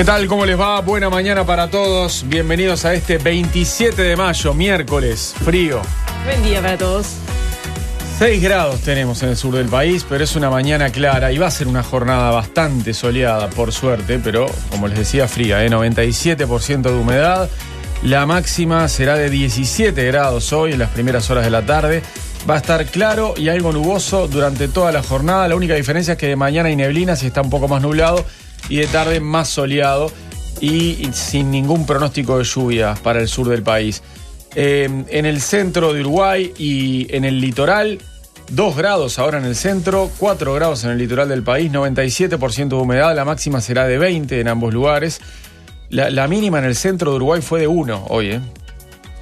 ¿Qué tal? ¿Cómo les va? Buena mañana para todos. Bienvenidos a este 27 de mayo, miércoles, frío. Buen día para todos. 6 grados tenemos en el sur del país, pero es una mañana clara y va a ser una jornada bastante soleada, por suerte, pero como les decía, fría, 97% de humedad. La máxima será de 17 grados hoy en las primeras horas de la tarde. Va a estar claro y algo nuboso durante toda la jornada. La única diferencia es que de mañana hay neblinas y está un poco más nublado, y de tarde más soleado y sin ningún pronóstico de lluvia para el sur del país. En el centro de Uruguay y en el litoral, 2 grados ahora en el centro, 4 grados en el litoral del país, 97% de humedad, la máxima será de 20 en ambos lugares. La mínima en el centro de Uruguay fue de 1 hoy,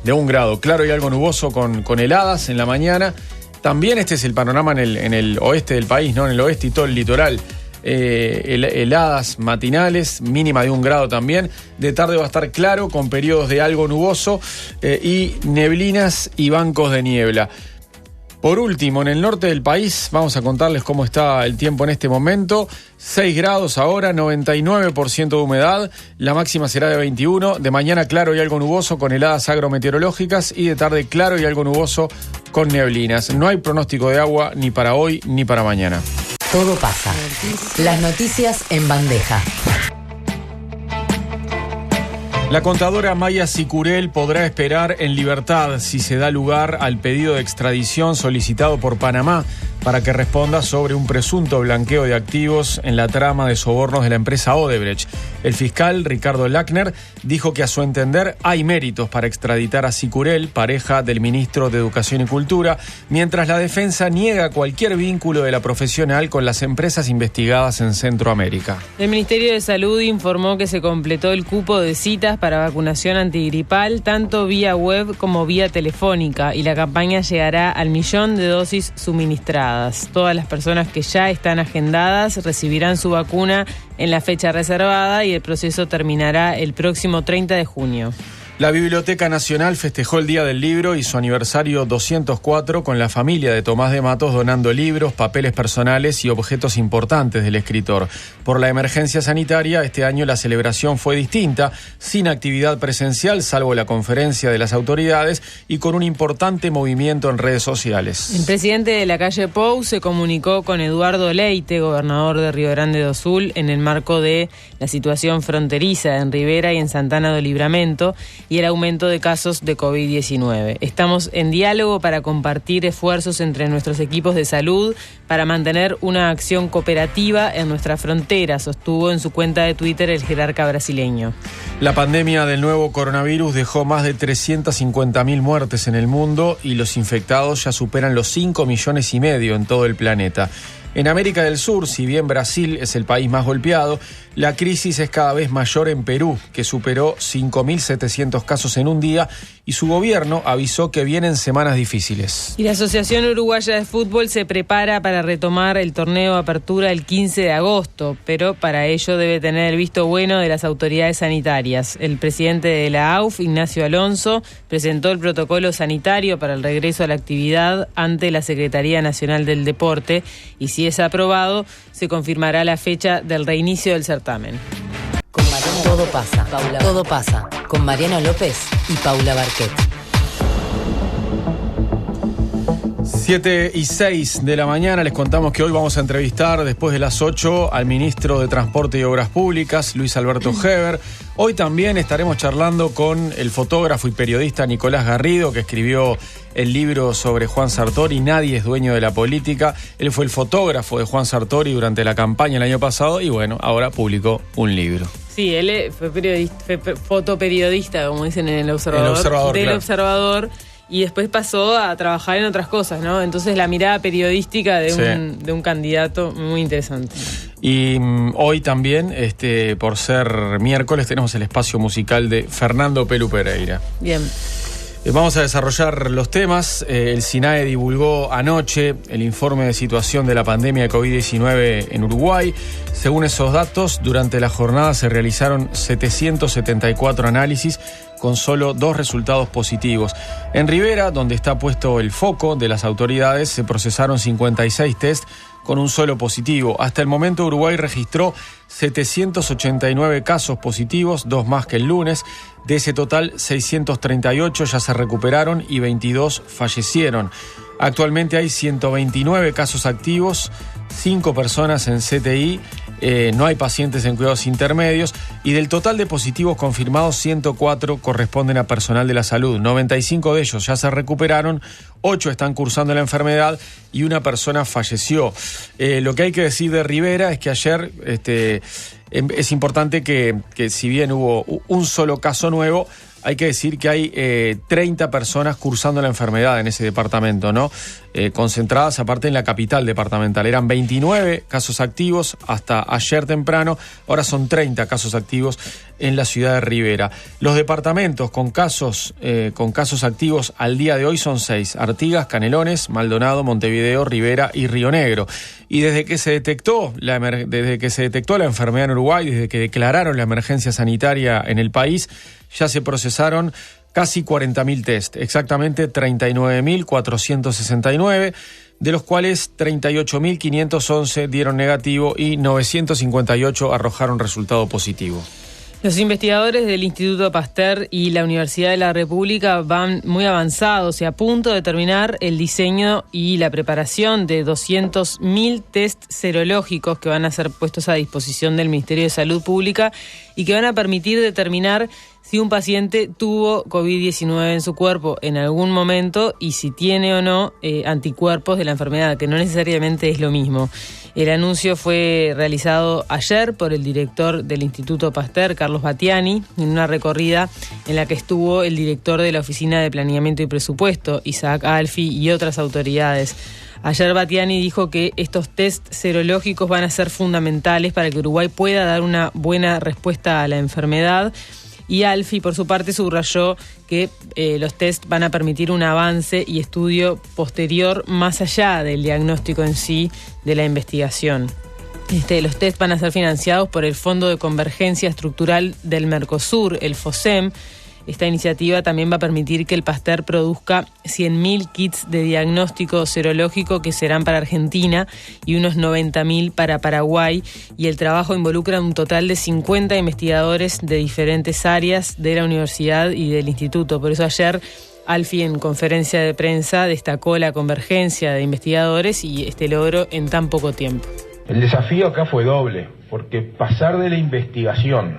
de 1 grado. Claro y algo nuboso con heladas en la mañana. También este es el panorama en el oeste del país, ¿no? En el oeste y todo el litoral. Heladas matinales, mínima de 1 grado también. De tarde va a estar claro con periodos de algo nuboso y neblinas y bancos de niebla. Por último, en el norte del país vamos a contarles cómo está el tiempo en este momento. 6 grados ahora, 99% de humedad, la máxima será de 21. De mañana claro y algo nuboso con heladas agrometeorológicas, y de tarde claro y algo nuboso con neblinas. No hay pronóstico de agua ni para hoy ni para mañana. Todo pasa. Las noticias en bandeja. La contadora Maya Sicurel podrá esperar en libertad si se da lugar al pedido de extradición solicitado por Panamá para que responda sobre un presunto blanqueo de activos en la trama de sobornos de la empresa Odebrecht. El fiscal Ricardo Lackner dijo que a su entender hay méritos para extraditar a Sicurel, pareja del ministro de Educación y Cultura, mientras la defensa niega cualquier vínculo de la profesional con las empresas investigadas en Centroamérica. El Ministerio de Salud informó que se completó el cupo de citas para vacunación antigripal, tanto vía web como vía telefónica, y la campaña llegará al 1.000.000 de dosis suministradas. Todas las personas que ya están agendadas recibirán su vacuna en la fecha reservada y el proceso terminará el próximo 30 de junio. La Biblioteca Nacional festejó el Día del Libro y su aniversario 204 con la familia de Tomás de Matos donando libros, papeles personales y objetos importantes del escritor. Por la emergencia sanitaria, este año la celebración fue distinta, sin actividad presencial, salvo la conferencia de las autoridades, y con un importante movimiento en redes sociales. El presidente de la calle Pou se comunicó con Eduardo Leite, gobernador de Río Grande do Sul, en el marco de la situación fronteriza en Rivera y en Santana do Livramento y el aumento de casos de COVID-19. Estamos en diálogo para compartir esfuerzos entre nuestros equipos de salud para mantener una acción cooperativa en nuestra frontera, sostuvo en su cuenta de Twitter el jerarca brasileño. La pandemia del nuevo coronavirus dejó más de 350.000 muertes en el mundo y los infectados ya superan los 5,5 millones en todo el planeta. En América del Sur, si bien Brasil es el país más golpeado, la crisis es cada vez mayor en Perú, que superó 5.700 casos en un día, y su gobierno avisó que vienen semanas difíciles. Y la Asociación Uruguaya de Fútbol se prepara para retomar el torneo de apertura el 15 de agosto, pero para ello debe tener el visto bueno de las autoridades sanitarias. El presidente de la AUF, Ignacio Alonso, presentó el protocolo sanitario para el regreso a la actividad ante la Secretaría Nacional del Deporte, y si es aprobado, se confirmará la fecha del reinicio del certamen. Con Mariano Todo pasa. Todo pasa. Con Mariano López y Paula Barquet. 7:06 de la mañana, les contamos que hoy vamos a entrevistar después de las 8 al ministro de Transporte y Obras Públicas, Luis Alberto Heber. Hoy también estaremos charlando con el fotógrafo y periodista Nicolás Garrido, que escribió el libro sobre Juan Sartori, Nadie es dueño de la política. Él fue el fotógrafo de Juan Sartori durante la campaña el año pasado y bueno, ahora publicó un libro. Sí, él fue fotoperiodista, como dicen en El Observador, del claro. Observador. Y después pasó a trabajar en otras cosas, ¿no? Entonces la mirada periodística de un candidato muy interesante. Y hoy también, por ser miércoles, tenemos el espacio musical de Fernando Pelu Pereira. Bien. Vamos a desarrollar los temas. El SINAE divulgó anoche el informe de situación de la pandemia de COVID-19 en Uruguay. Según esos datos, durante la jornada se realizaron 774 análisis con solo 2 resultados positivos. En Rivera, donde está puesto el foco de las autoridades, se procesaron 56 test con un solo positivo. Hasta el momento Uruguay registró 789 casos positivos, 2 más que el lunes. De ese total, 638 ya se recuperaron y 22 fallecieron. Actualmente hay 129 casos activos, 5 personas en CTI, no hay pacientes en cuidados intermedios y del total de positivos confirmados, 104 corresponden a personal de la salud. 95 de ellos ya se recuperaron, 8 están cursando la enfermedad y 1 persona falleció. Lo que hay que decir de Rivera es que ayer es importante que si bien hubo un solo caso nuevo, hay que decir que hay 30 personas cursando la enfermedad en ese departamento, ¿no? Concentradas aparte en la capital departamental. Eran 29 casos activos hasta ayer temprano, ahora son 30 casos activos en la ciudad de Rivera. Los departamentos con casos activos al día de hoy son 6: Artigas, Canelones, Maldonado, Montevideo, Rivera y Río Negro. Y desde que se detectó la enfermedad en Uruguay, desde que declararon la emergencia sanitaria en el país, ya se procesaron casi 40.000 test, exactamente 39.469, de los cuales 38.511 dieron negativo y 958 arrojaron resultado positivo. Los investigadores del Instituto Pasteur y la Universidad de la República van muy avanzados y a punto de terminar el diseño y la preparación de 200.000 test serológicos que van a ser puestos a disposición del Ministerio de Salud Pública y que van a permitir determinar si un paciente tuvo COVID-19 en su cuerpo en algún momento y si tiene o no anticuerpos de la enfermedad, que no necesariamente es lo mismo. El anuncio fue realizado ayer por el director del Instituto Pasteur, Carlos Battiani, en una recorrida en la que estuvo el director de la Oficina de Planeamiento y Presupuesto, Isaac Alfi, y otras autoridades. Ayer Battiani dijo que estos test serológicos van a ser fundamentales para que Uruguay pueda dar una buena respuesta a la enfermedad. Y Alfi, por su parte, subrayó que los test van a permitir un avance y estudio posterior más allá del diagnóstico en sí de la investigación. Los test van a ser financiados por el Fondo de Convergencia Estructural del Mercosur, el FOSEM. Esta iniciativa también va a permitir que el Pasteur produzca 100.000 kits de diagnóstico serológico que serán para Argentina y unos 90.000 para Paraguay. Y el trabajo involucra un total de 50 investigadores de diferentes áreas de la universidad y del instituto. Por eso ayer Alfi, en conferencia de prensa, destacó la convergencia de investigadores y este logro en tan poco tiempo. El desafío acá fue doble, porque pasar de la investigación,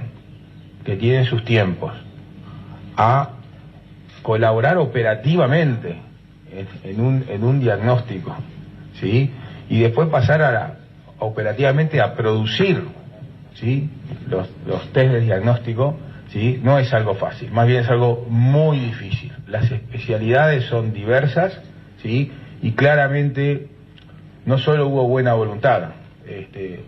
que tiene sus tiempos, a colaborar operativamente en un diagnóstico, ¿sí? Y después pasar operativamente a producir, ¿sí? los test de diagnóstico, ¿sí? No es algo fácil, más bien es algo muy difícil. Las especialidades son diversas, ¿sí? Y claramente no solo hubo buena voluntad,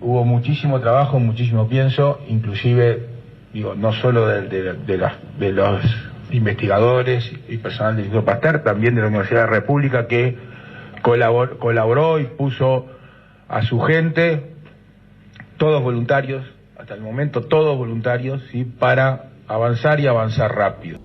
hubo muchísimo trabajo, muchísimo pienso, inclusive no solo de los investigadores y personal del Instituto Pasteur, también de la Universidad de la República, que colaboró y puso a su gente, todos voluntarios, hasta el momento todos voluntarios, ¿sí? Para avanzar y avanzar rápido.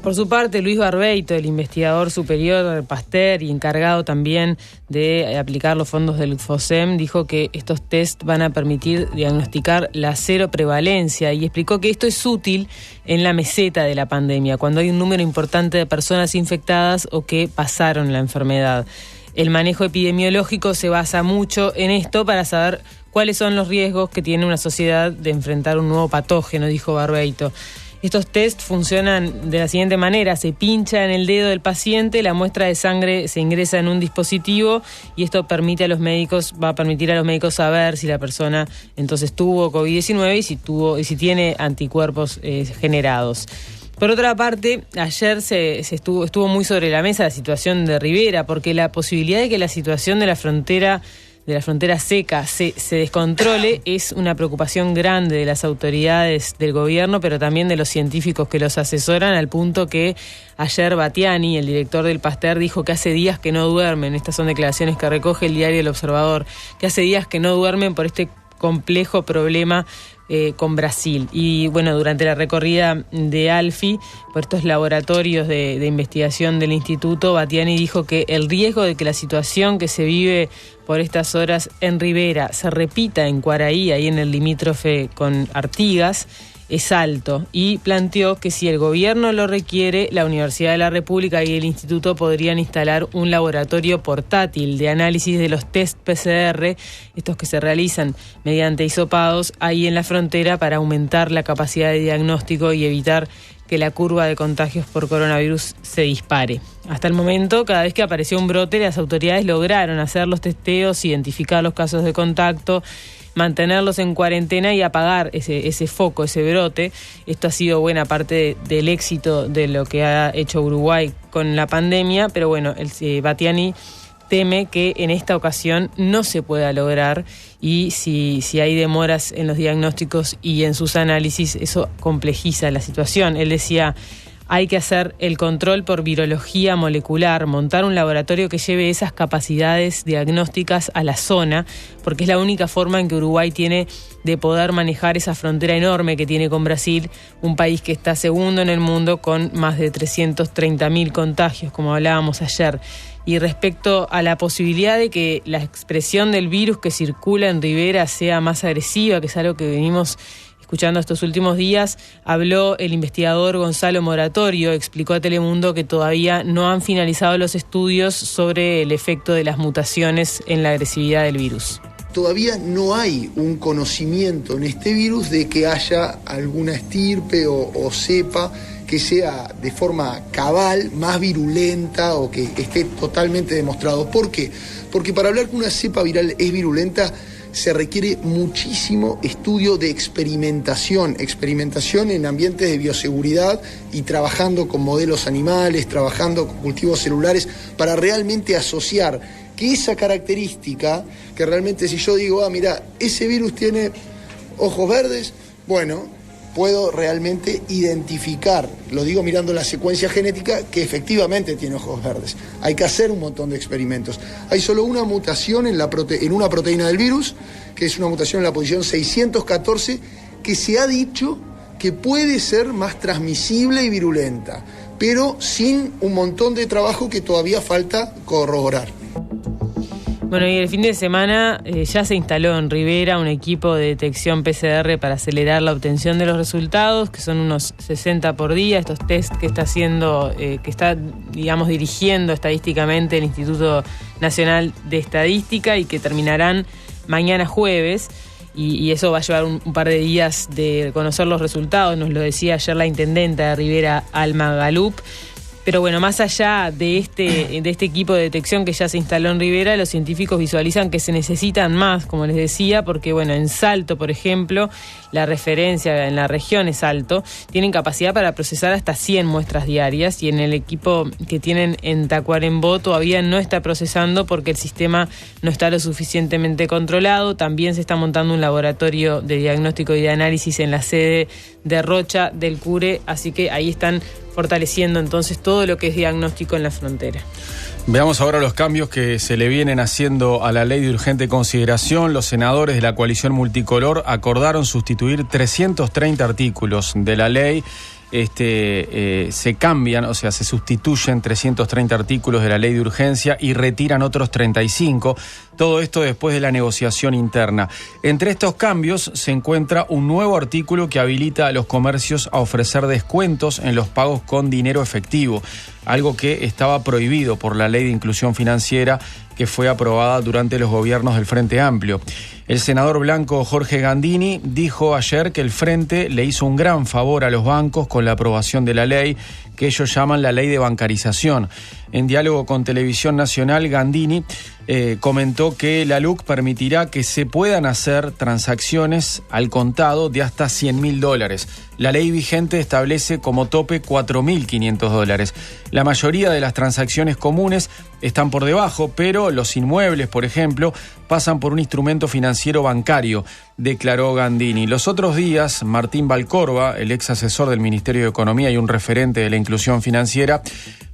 Por su parte, Luis Barbeito, el investigador superior del Pasteur y encargado también de aplicar los fondos del FOSEM, dijo que estos test van a permitir diagnosticar la cero prevalencia y explicó que esto es útil en la meseta de la pandemia, cuando hay un número importante de personas infectadas o que pasaron la enfermedad. El manejo epidemiológico se basa mucho en esto para saber cuáles son los riesgos que tiene una sociedad de enfrentar un nuevo patógeno, dijo Barbeito. Estos test funcionan de la siguiente manera: se pincha en el dedo del paciente, la muestra de sangre se ingresa en un dispositivo y esto va a permitir a los médicos saber si la persona entonces tuvo COVID-19 y si tiene anticuerpos generados. Por otra parte, ayer estuvo muy sobre la mesa la situación de Rivera, porque la posibilidad de que la situación de la frontera seca se descontrole es una preocupación grande de las autoridades del gobierno, pero también de los científicos que los asesoran, al punto que ayer Battiani, el director del Pasteur, dijo que hace días que no duermen. Estas son declaraciones que recoge el diario El Observador, que hace días que no duermen por este complejo problema con Brasil. Y bueno, durante la recorrida de ALFI por estos laboratorios de investigación del instituto, Battiani dijo que el riesgo de que la situación que se vive por estas horas en Rivera se repita en Quaraí, ahí en el limítrofe con Artigas, es alto, y planteó que si el gobierno lo requiere, la Universidad de la República y el instituto podrían instalar un laboratorio portátil de análisis de los test PCR, estos que se realizan mediante hisopados, ahí en la frontera para aumentar la capacidad de diagnóstico y evitar que la curva de contagios por coronavirus se dispare. Hasta el momento, cada vez que apareció un brote, las autoridades lograron hacer los testeos, identificar los casos de contacto, mantenerlos en cuarentena y apagar ese foco, ese brote. Esto ha sido buena parte del éxito de lo que ha hecho Uruguay con la pandemia, pero bueno, Battiani teme que en esta ocasión no se pueda lograr, y si hay demoras en los diagnósticos y en sus análisis, eso complejiza la situación. Él decía: hay que hacer el control por virología molecular, montar un laboratorio que lleve esas capacidades diagnósticas a la zona, porque es la única forma en que Uruguay tiene de poder manejar esa frontera enorme que tiene con Brasil, un país que está segundo en el mundo con más de 330.000 contagios, como hablábamos ayer. Y respecto a la posibilidad de que la expresión del virus que circula en Rivera sea más agresiva, que es algo que venimos escuchando estos últimos días, habló el investigador Gonzalo Moratorio. Explicó a Telemundo que todavía no han finalizado los estudios sobre el efecto de las mutaciones en la agresividad del virus. Todavía no hay un conocimiento en este virus de que haya alguna estirpe o cepa que sea de forma cabal más virulenta o que esté totalmente demostrado. ¿Por qué? Porque para hablar que una cepa viral es virulenta se requiere muchísimo estudio de experimentación en ambientes de bioseguridad y trabajando con modelos animales, trabajando con cultivos celulares, para realmente asociar que esa característica, que realmente si yo digo, mira, ese virus tiene ojos verdes, bueno, puedo realmente identificar, lo digo mirando la secuencia genética, que efectivamente tiene ojos verdes. Hay que hacer un montón de experimentos. Hay solo una mutación en una proteína del virus, que es una mutación en la posición 614, que se ha dicho que puede ser más transmisible y virulenta, pero sin un montón de trabajo que todavía falta corroborar. Bueno, y el fin de semana ya se instaló en Rivera un equipo de detección PCR para acelerar la obtención de los resultados, que son unos 60 por día. Estos test que está haciendo, que está, digamos, dirigiendo estadísticamente el Instituto Nacional de Estadística, y que terminarán mañana jueves. Y eso va a llevar un par de días de conocer los resultados. Nos lo decía ayer la intendenta de Rivera, Alma Galup. Pero bueno, más allá de este equipo de detección que ya se instaló en Rivera, los científicos visualizan que se necesitan más, como les decía, porque bueno, en Salto, por ejemplo, la referencia en la región es Salto, tienen capacidad para procesar hasta 100 muestras diarias, y en el equipo que tienen en Tacuarembó todavía no está procesando porque el sistema no está lo suficientemente controlado. También se está montando un laboratorio de diagnóstico y de análisis en la sede de Rocha del Cure, así que ahí están fortaleciendo entonces todo lo que es diagnóstico en la frontera. Veamos ahora los cambios que se le vienen haciendo a la ley de urgente consideración. Los senadores de la coalición multicolor acordaron sustituir 330 artículos de la ley. Se cambian, o sea, se sustituyen 330 artículos de la ley de urgencia y retiran otros 35. Todo esto después de la negociación interna. Entre estos cambios se encuentra un nuevo artículo que habilita a los comercios a ofrecer descuentos en los pagos con dinero efectivo, algo que estaba prohibido por la Ley de Inclusión Financiera que fue aprobada durante los gobiernos del Frente Amplio. El senador blanco Jorge Gandini dijo ayer que el Frente le hizo un gran favor a los bancos con la aprobación de la ley, que ellos llaman la ley de bancarización. En diálogo con Televisión Nacional, Gandini comentó que la LUC permitirá que se puedan hacer transacciones al contado de hasta $100.000. La ley vigente establece como tope $4.500. La mayoría de las transacciones comunes están por debajo, pero los inmuebles, por ejemplo, pasan por un instrumento financiero bancario, declaró Gandini. Los otros días, Martín Valcorba, el ex asesor del Ministerio de Economía y un referente de la inclusión financiera,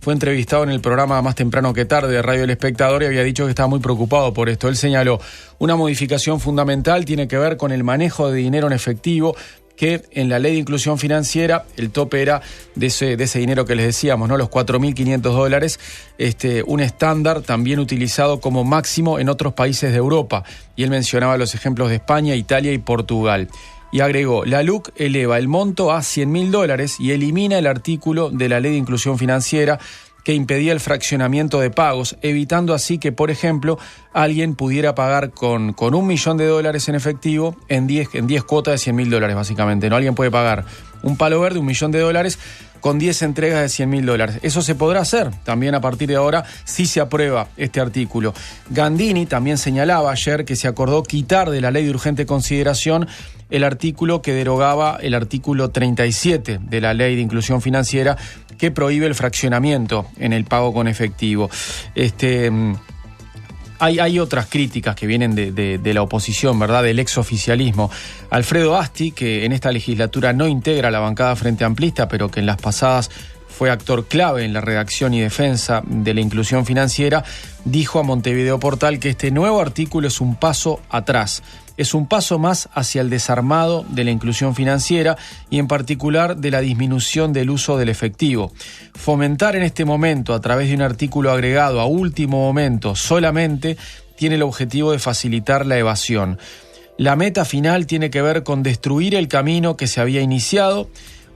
fue entrevistado en el programa Más Temprano que Tarde de Radio El Espectador y había dicho que estaba muy preocupado por esto. Él señaló, una modificación fundamental tiene que ver con el manejo de dinero en efectivo, que en la ley de inclusión financiera el tope era de ese dinero que les decíamos, ¿no? Los $4.500, un estándar también utilizado como máximo en otros países de Europa. Y él mencionaba los ejemplos de España, Italia y Portugal. Y agregó, la LUC eleva el monto a $100.000 y elimina el artículo de la ley de inclusión financiera que impedía el fraccionamiento de pagos, evitando así que, por ejemplo, alguien pudiera pagar con $1 millón en efectivo en 10 cuotas de $100.000, básicamente. No, alguien puede pagar un palo verde, $1 millón, con 10 entregas de $100.000. Eso se podrá hacer también a partir de ahora si se aprueba este artículo. Gandini también señalaba ayer que se acordó quitar de la ley de urgente consideración el artículo que derogaba el artículo 37 de la ley de inclusión financiera que prohíbe el fraccionamiento en el pago con efectivo. Hay otras críticas que vienen de la oposición, ¿verdad? Del exoficialismo. Alfredo Asti, que en esta legislatura no integra la bancada Frente Amplista, pero que en las pasadas fue actor clave en la redacción y defensa de la inclusión financiera, dijo a Montevideo Portal que este nuevo artículo es un paso atrás. Es un paso más hacia el desarmado de la inclusión financiera y en particular de la disminución del uso del efectivo. Fomentar en este momento, a través de un artículo agregado a último momento solamente, tiene el objetivo de facilitar la evasión. La meta final tiene que ver con destruir el camino que se había iniciado,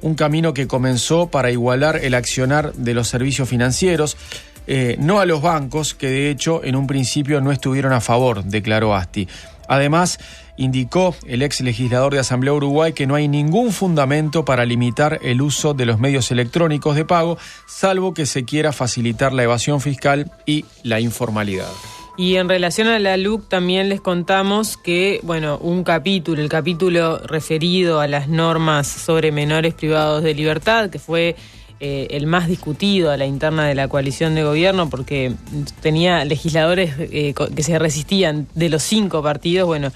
un camino que comenzó para igualar el accionar de los servicios financieros, no a los bancos, que de hecho en un principio no estuvieron a favor, declaró Asti. Además, indicó el ex legislador de Asamblea Uruguay que no hay ningún fundamento para limitar el uso de los medios electrónicos de pago, salvo que se quiera facilitar la evasión fiscal y la informalidad. Y en relación a la LUC también les contamos que, el capítulo referido a las normas sobre menores privados de libertad, que fue el más discutido a la interna de la coalición de gobierno porque tenía legisladores que se resistían de los 5 partidos,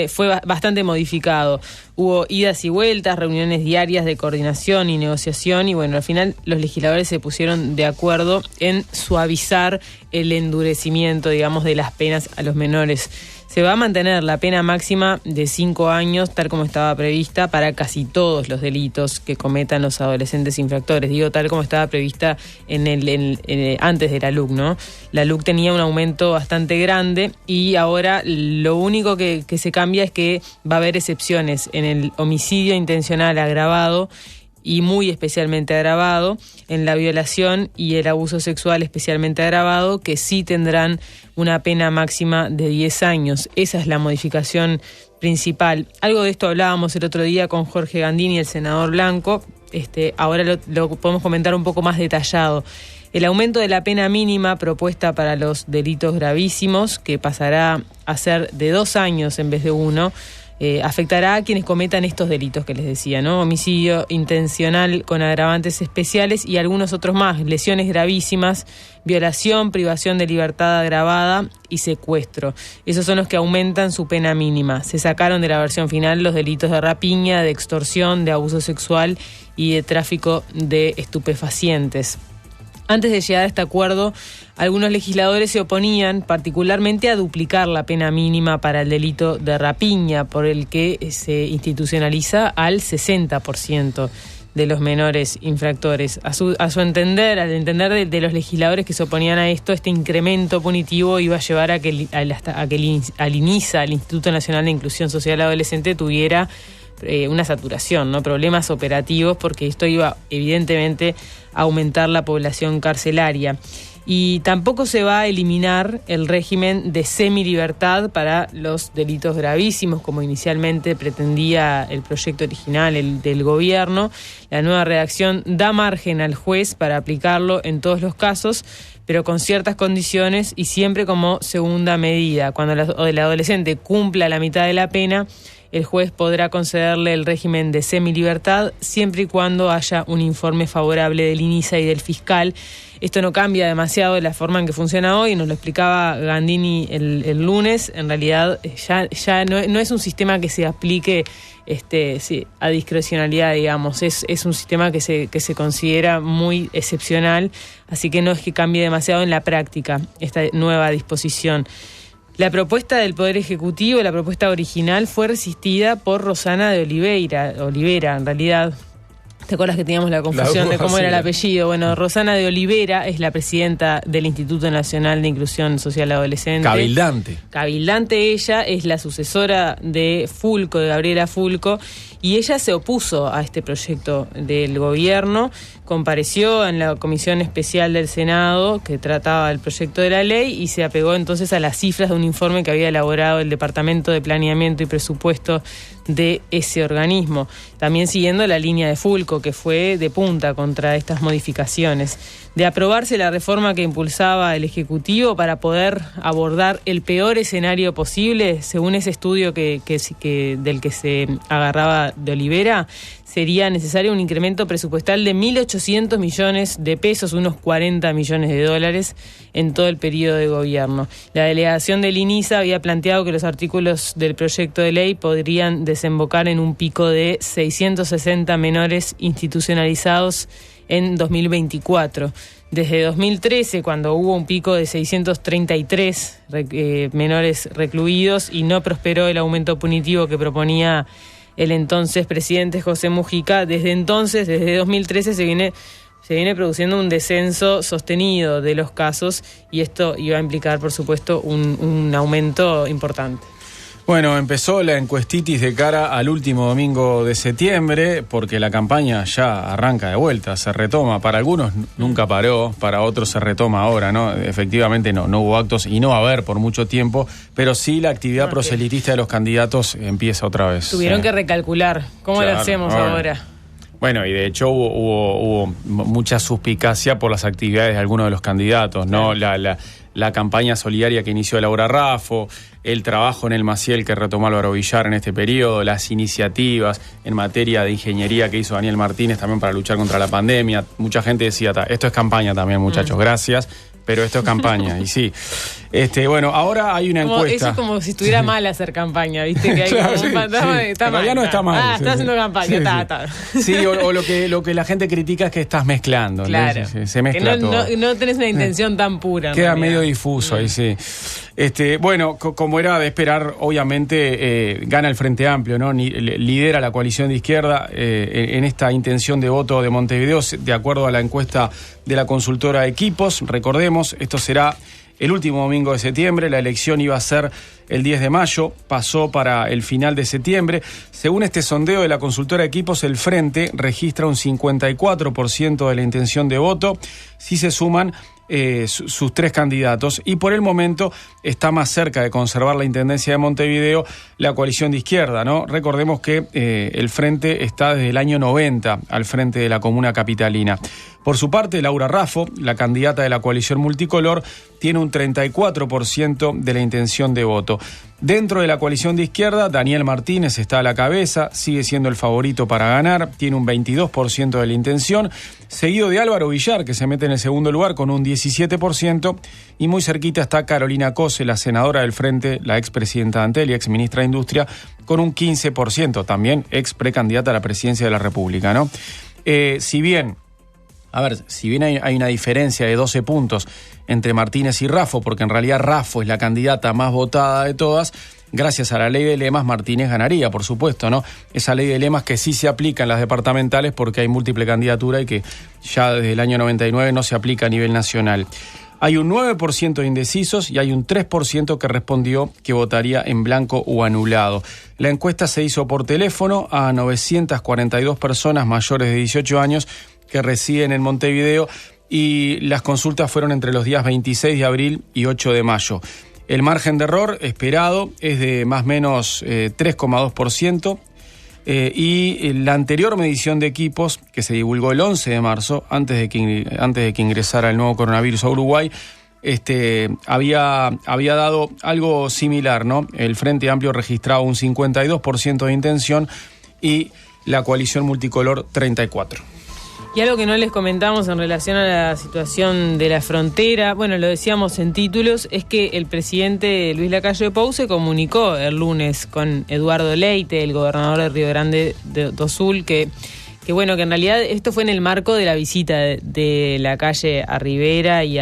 fue bastante modificado. Hubo idas y vueltas, reuniones diarias de coordinación y negociación y al final los legisladores se pusieron de acuerdo en suavizar el endurecimiento, de las penas a los menores. Se va a mantener la pena máxima de 5 años, tal como estaba prevista, para casi todos los delitos que cometan los adolescentes infractores. Tal como estaba prevista antes de la LUC, ¿no? La LUC tenía un aumento bastante grande y ahora lo único que se cambia es que va a haber excepciones en el homicidio intencional agravado y muy especialmente agravado, en la violación y el abuso sexual especialmente agravado, que sí tendrán una pena máxima de 10 años. Esa es la modificación principal. Algo de esto hablábamos el otro día con Jorge Gandini, el senador Blanco. Ahora lo podemos comentar un poco más detallado. El aumento de la pena mínima propuesta para los delitos gravísimos, que pasará a ser de 2 años en vez de 1, afectará a quienes cometan estos delitos que les decía, ¿no? Homicidio intencional con agravantes especiales y algunos otros más, lesiones gravísimas, violación, privación de libertad agravada y secuestro. Esos son los que aumentan su pena mínima. Se sacaron de la versión final los delitos de rapiña, de extorsión, de abuso sexual y de tráfico de estupefacientes. Antes de llegar a este acuerdo, algunos legisladores se oponían particularmente a duplicar la pena mínima para el delito de rapiña, por el que se institucionaliza al 60% de los menores infractores. A su entender, al entender de los legisladores que se oponían a esto, este incremento punitivo iba a llevar a que el INISA, el Instituto Nacional de Inclusión Social Adolescente, tuviera una saturación, ¿no? Problemas operativos, porque esto iba evidentemente a aumentar la población carcelaria. Y tampoco se va a eliminar el régimen de semilibertad para los delitos gravísimos, como inicialmente pretendía el proyecto original del gobierno. La nueva redacción da margen al juez para aplicarlo en todos los casos, pero con ciertas condiciones y siempre como segunda medida. Cuando el adolescente cumpla la mitad de la pena, el juez podrá concederle el régimen de semilibertad siempre y cuando haya un informe favorable del INISA y del fiscal. Esto no cambia demasiado de la forma en que funciona hoy, nos lo explicaba Gandini el lunes. En realidad ya no es un sistema que se aplique a discrecionalidad, digamos. Es un sistema que se considera muy excepcional, así que no es que cambie demasiado en la práctica esta nueva disposición. La propuesta del Poder Ejecutivo, la propuesta original, fue resistida por Rosana de Olivera, en realidad. ¿Te acuerdas que teníamos la confusión de cómo era el apellido? Bueno, Rosana de Olivera es la presidenta del Instituto Nacional de Inclusión Social Adolescente. Cabildante ella, es la sucesora de Fulco, de Gabriela Fulco, y ella se opuso a este proyecto del gobierno, compareció en la Comisión Especial del Senado que trataba el proyecto de la ley y se apegó entonces a las cifras de un informe que había elaborado el Departamento de Planeamiento y Presupuesto de ese organismo, también siguiendo la línea de Fulco, que fue de punta contra estas modificaciones. De aprobarse la reforma que impulsaba el Ejecutivo para poder abordar el peor escenario posible, según ese estudio del que se agarraba de Olivera, sería necesario un incremento presupuestal de 1.800 millones de pesos, unos 40 millones de dólares, en todo el periodo de gobierno. La delegación del INISA había planteado que los artículos del proyecto de ley podrían desembocar en un pico de 660 menores institucionalizados en 2024. Desde 2013, cuando hubo un pico de 633 menores recluidos y no prosperó el aumento punitivo que proponía el entonces presidente José Mujica, desde 2013 se viene produciendo un descenso sostenido de los casos y esto iba a implicar, por supuesto, un aumento importante. Bueno, empezó la encuestitis de cara al último domingo de septiembre, porque la campaña ya arranca de vuelta, se retoma. Para algunos nunca paró, para otros se retoma ahora, ¿no? Efectivamente no hubo actos y no va a haber por mucho tiempo, pero sí la actividad proselitista de los candidatos empieza otra vez. Tuvieron que recalcular. ¿Cómo lo hacemos ahora? Bueno, y de hecho hubo mucha suspicacia por las actividades de algunos de los candidatos, ¿no? La campaña solidaria que inició Laura Raffo, el trabajo en el Maciel que retomó Álvaro Villar en este periodo, las iniciativas en materia de ingeniería que hizo Daniel Martínez también para luchar contra la pandemia. Mucha gente decía, esto es campaña también, muchachos, gracias, pero esto es campaña, y sí. Bueno, ahora hay una encuesta. Eso es como si estuviera mal hacer campaña, ¿viste? Que hay como un fantasma de está mal. No está mal. Está haciendo campaña, Sí, o lo que la gente critica es que estás mezclando. Claro. Se mezcla que todo. No tenés una intención tan pura. Queda medio difuso ahí, sí. Bueno, como era de esperar, obviamente gana el Frente Amplio, ¿no? Lidera la coalición de izquierda en esta intención de voto de Montevideo, de acuerdo a la encuesta de la consultora Equipos. Recordemos, esto será el último domingo de septiembre, la elección iba a ser el 10 de mayo, pasó para el final de septiembre. Según este sondeo de la consultora Equipos, el Frente registra un 54% de la intención de voto, si se suman sus tres candidatos, y por el momento está más cerca de conservar la intendencia de Montevideo la coalición de izquierda, ¿no? Recordemos que el Frente está desde el año 90 al frente de la comuna capitalina. Por su parte, Laura Raffo, la candidata de la coalición multicolor, tiene un 34% de la intención de voto. Dentro de la coalición de izquierda, Daniel Martínez está a la cabeza, sigue siendo el favorito para ganar, tiene un 22% de la intención, seguido de Álvaro Villar, que se mete en el segundo lugar con un 17%, y muy cerquita está Carolina Cose, la senadora del Frente, la expresidenta de Antel y exministra de Industria, con un 15%, también ex precandidata a la presidencia de la República, ¿no? Si bien hay una diferencia de 12 puntos entre Martínez y Raffo, porque en realidad Raffo es la candidata más votada de todas, gracias a la ley de lemas Martínez ganaría, por supuesto, ¿no? Esa ley de lemas que sí se aplica en las departamentales porque hay múltiple candidatura y que ya desde el año 99 no se aplica a nivel nacional. Hay un 9% de indecisos y hay un 3% que respondió que votaría en blanco o anulado. La encuesta se hizo por teléfono a 942 personas mayores de 18 años que residen en Montevideo, y las consultas fueron entre los días 26 de abril y 8 de mayo. El margen de error esperado es de más o menos 3,2%, y la anterior medición de Equipos, que se divulgó el 11 de marzo, antes de que ingresara el nuevo coronavirus a Uruguay, había dado algo similar, ¿no? El Frente Amplio registraba un 52% de intención y la coalición multicolor 34%. Y algo que no les comentamos en relación a la situación de la frontera, bueno, lo decíamos en títulos, es que el presidente Luis Lacalle Pou se comunicó el lunes con Eduardo Leite, el gobernador de Río Grande do Sul, que bueno, que en realidad esto fue en el marco de la visita de Lacalle a Rivera y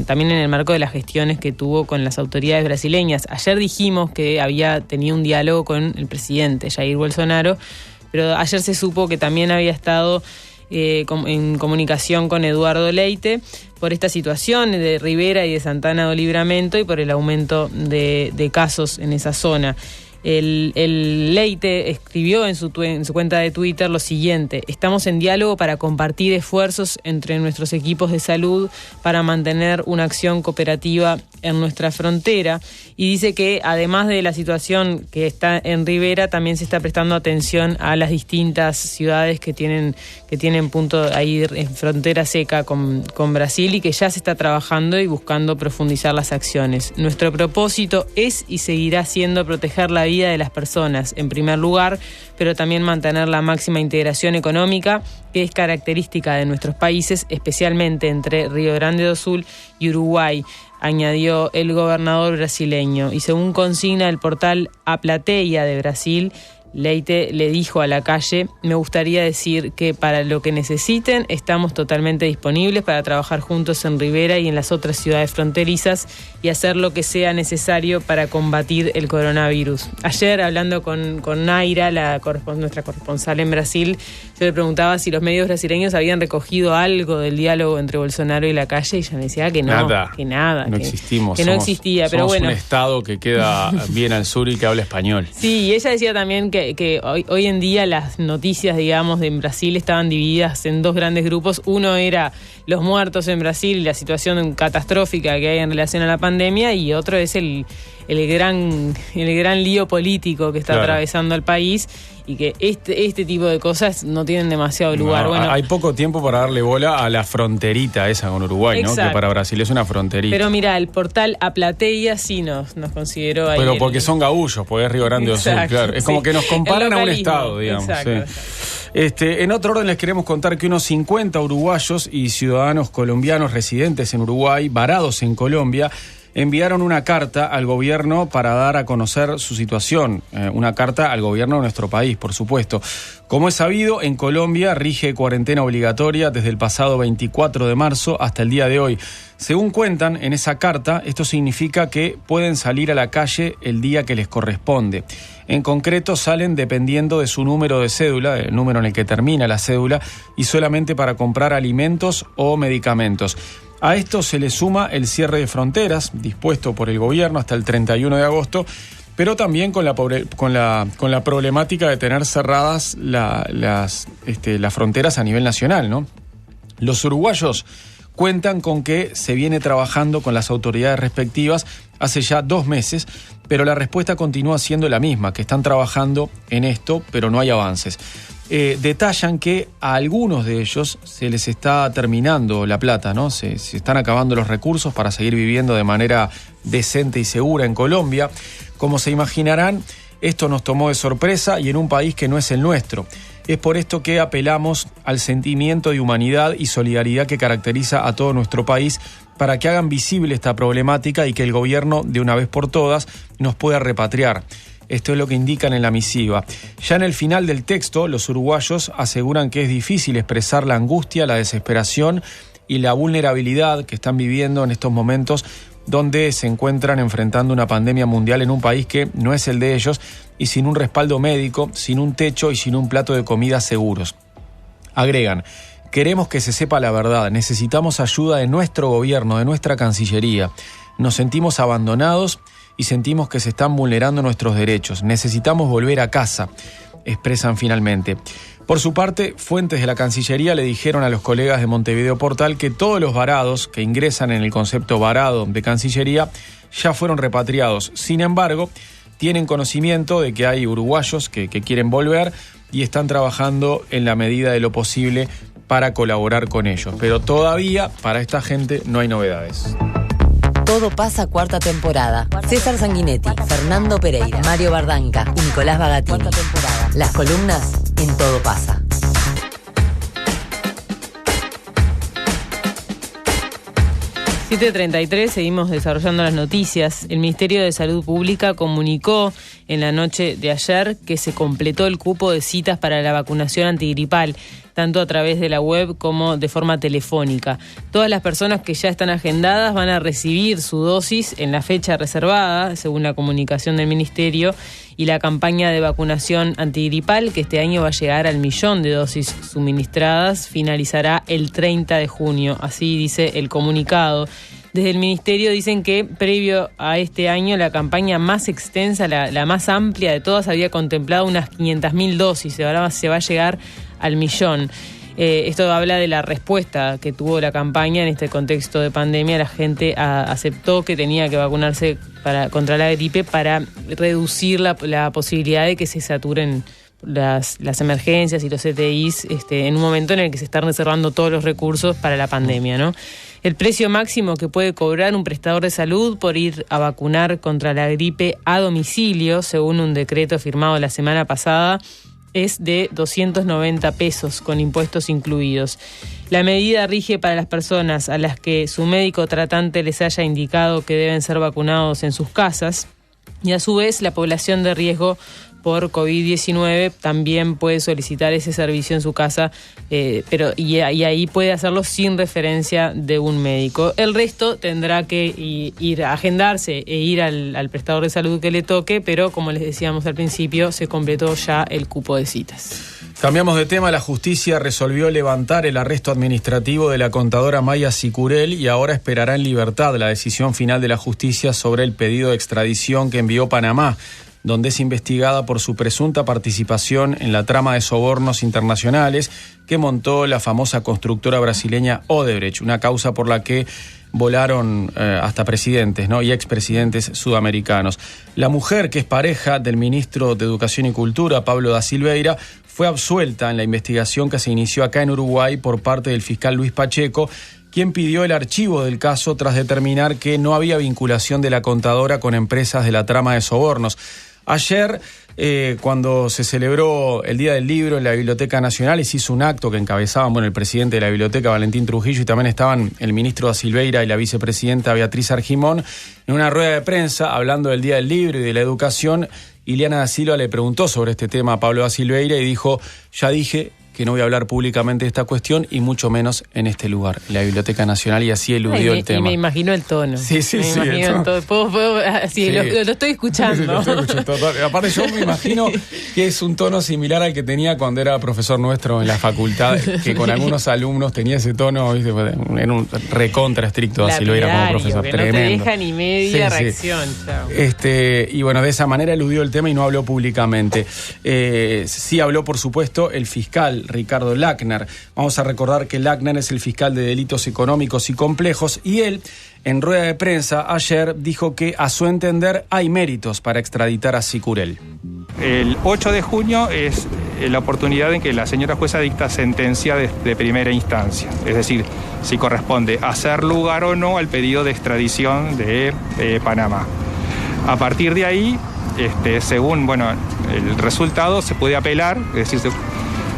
también en el marco de las gestiones que tuvo con las autoridades brasileñas. Ayer dijimos que había tenido un diálogo con el presidente Jair Bolsonaro, pero ayer se supo que también había estado en comunicación con Eduardo Leite por esta situación de Rivera y de Santana do Livramento y por el aumento de casos en esa zona. El Leite escribió en su cuenta de Twitter lo siguiente: estamos en diálogo para compartir esfuerzos entre nuestros equipos de salud para mantener una acción cooperativa en nuestra frontera, y dice que además de la situación que está en Rivera, también se está prestando atención a las distintas ciudades que tienen punto ahí en frontera seca con Brasil, y que ya se está trabajando y buscando profundizar las acciones. Nuestro propósito es y seguirá siendo proteger la vida de las personas en primer lugar, pero también mantener la máxima integración económica que es característica de nuestros países, especialmente entre Río Grande do Sul y Uruguay, añadió el gobernador brasileño. Y según consigna el portal A Plateia de Brasil, Leite le dijo a Lacalle: me gustaría decir que para lo que necesiten estamos totalmente disponibles para trabajar juntos en Rivera y en las otras ciudades fronterizas y hacer lo que sea necesario para combatir el coronavirus. Ayer, hablando con Naira, nuestra corresponsal en Brasil, yo le preguntaba si los medios brasileños habían recogido algo del diálogo entre Bolsonaro y Lacalle, y ella me decía que no, nada, no existimos, que no existía, pero bueno, un estado que queda bien al sur y que habla español. Sí, y ella decía también que hoy en día las noticias, digamos, de Brasil estaban divididas en dos grandes grupos. Uno era los muertos en Brasil y la situación catastrófica que hay en relación a la pandemia, y otro es el gran lío político que está atravesando el país, y que este tipo de cosas no tienen demasiado lugar. Bueno, hay poco tiempo para darle bola a la fronterita esa con Uruguay, exacto, ¿no? Que para Brasil es una fronterita. Pero mira, el portal A Plateia sí nos consideró ahí. Pero porque son gaullos, porque es Río Grande do Sul, claro. Es como que nos comparan a un estado, digamos. Exacto. En otro orden les queremos contar que unos 50 uruguayos y ciudadanos colombianos residentes en Uruguay, varados en Colombia, enviaron una carta al gobierno para dar a conocer su situación. Una carta al gobierno de nuestro país, por supuesto. Como es sabido, en Colombia rige cuarentena obligatoria desde el pasado 24 de marzo hasta el día de hoy. Según cuentan en esa carta, esto significa que pueden salir a la calle el día que les corresponde. En concreto, salen dependiendo de su número de cédula, el número en el que termina la cédula, y solamente para comprar alimentos o medicamentos. A esto se le suma el cierre de fronteras, dispuesto por el gobierno hasta el 31 de agosto, pero también con la problemática de tener cerradas las fronteras a nivel nacional, ¿no? Los uruguayos cuentan con que se viene trabajando con las autoridades respectivas hace ya 2 meses, pero la respuesta continúa siendo la misma, que están trabajando en esto, pero no hay avances. Detallan que a algunos de ellos se les está terminando la plata, ¿no? Se están acabando los recursos para seguir viviendo de manera decente y segura en Colombia. Como se imaginarán, esto nos tomó de sorpresa y en un país que no es el nuestro. Es por esto que apelamos al sentimiento de humanidad y solidaridad que caracteriza a todo nuestro país para que hagan visible esta problemática y que el gobierno, de una vez por todas, nos pueda repatriar. Esto es lo que indican en la misiva. Ya en el final del texto, los uruguayos aseguran que es difícil expresar la angustia, la desesperación y la vulnerabilidad que están viviendo en estos momentos donde se encuentran enfrentando una pandemia mundial en un país que no es el de ellos y sin un respaldo médico, sin un techo y sin un plato de comida seguros. Agregan: queremos que se sepa la verdad, necesitamos ayuda de nuestro gobierno, de nuestra Cancillería. Nos sentimos abandonados y sentimos que se están vulnerando nuestros derechos. Necesitamos volver a casa, expresan finalmente. Por su parte, fuentes de la Cancillería le dijeron a los colegas de Montevideo Portal que todos los varados que ingresan en el concepto varado de Cancillería ya fueron repatriados. Sin embargo, tienen conocimiento de que hay uruguayos que quieren volver y están trabajando en la medida de lo posible para colaborar con ellos. Pero todavía para esta gente no hay novedades. Todo pasa, cuarta temporada. César Sanguinetti, Fernando Pereira, Mario Bardanca y Nicolás Bagatini. Cuarta temporada. Las columnas en Todo pasa. 7:33, seguimos desarrollando las noticias. El Ministerio de Salud Pública comunicó en la noche de ayer que se completó el cupo de citas para la vacunación antigripal, tanto a través de la web como de forma telefónica. Todas las personas que ya están agendadas van a recibir su dosis en la fecha reservada, según la comunicación del Ministerio, y la campaña de vacunación antigripal, que este año va a llegar al 1.000.000 de dosis suministradas, finalizará el 30 de junio, así dice el comunicado. Desde el Ministerio dicen que previo a este año la campaña más extensa, la más amplia de todas, había contemplado unas 500.000 dosis, ahora se va a llegar al 1.000.000. Esto habla de la respuesta que tuvo la campaña en este contexto de pandemia. La gente aceptó que tenía que vacunarse contra la gripe para reducir la posibilidad de que se saturen las emergencias y los CTIs en un momento en el que se están reservando todos los recursos para la pandemia, ¿no? El precio máximo que puede cobrar un prestador de salud por ir a vacunar contra la gripe a domicilio, según un decreto firmado la semana pasada, es de 290 pesos con impuestos incluidos. La medida rige para las personas a las que su médico tratante les haya indicado que deben ser vacunados en sus casas, y a su vez la población de riesgo por COVID-19 también puede solicitar ese servicio en su casa, pero ahí puede hacerlo sin referencia de un médico. El resto tendrá que ir a agendarse e ir al prestador de salud que le toque, pero como les decíamos al principio, se completó ya el cupo de citas. Cambiamos de tema. La justicia resolvió levantar el arresto administrativo de la contadora Maya Sicurel y ahora esperará en libertad la decisión final de la justicia sobre el pedido de extradición que envió Panamá, donde es investigada por su presunta participación en la trama de sobornos internacionales que montó la famosa constructora brasileña Odebrecht, una causa por la que volaron hasta presidentes, ¿no?, y expresidentes sudamericanos. La mujer, que es pareja del ministro de Educación y Cultura, Pablo da Silveira, fue absuelta en la investigación que se inició acá en Uruguay por parte del fiscal Luis Pacheco, quien pidió el archivo del caso tras determinar que no había vinculación de la contadora con empresas de la trama de sobornos. Ayer, cuando se celebró el Día del Libro en la Biblioteca Nacional, y se hizo un acto que encabezaban el presidente de la biblioteca, Valentín Trujillo, y también estaban el ministro da Silveira y la vicepresidenta Beatriz Argimón, en una rueda de prensa hablando del Día del Libro y de la educación. Ileana da Silva le preguntó sobre este tema a Pablo da Silveira y dijo: ya dije que no voy a hablar públicamente de esta cuestión y mucho menos en este lugar, la Biblioteca Nacional, y así eludió el tema. Y me imagino el tono. Sí. Me imagino el tono. Sí. Lo estoy escuchando. Lo estoy escuchando. Aparte, yo me imagino que es un tono similar al que tenía cuando era profesor nuestro en la facultad, que con algunos alumnos tenía ese tono, ¿viste? Era un recontra estricto, así lo era como profesor. Que tremendo. No te deja ni media reacción. Chao. Y bueno, de esa manera eludió el tema y no habló públicamente. Sí habló, por supuesto, el fiscal Ricardo Lackner. Vamos a recordar que Lackner es el fiscal de delitos económicos y complejos, y él, en rueda de prensa ayer, dijo que a su entender hay méritos para extraditar a Sicurel. El 8 de junio es la oportunidad en que la señora jueza dicta sentencia de primera instancia, es decir, si corresponde hacer lugar o no al pedido de extradición de Panamá. A partir de ahí, según el resultado, se puede apelar, es decir,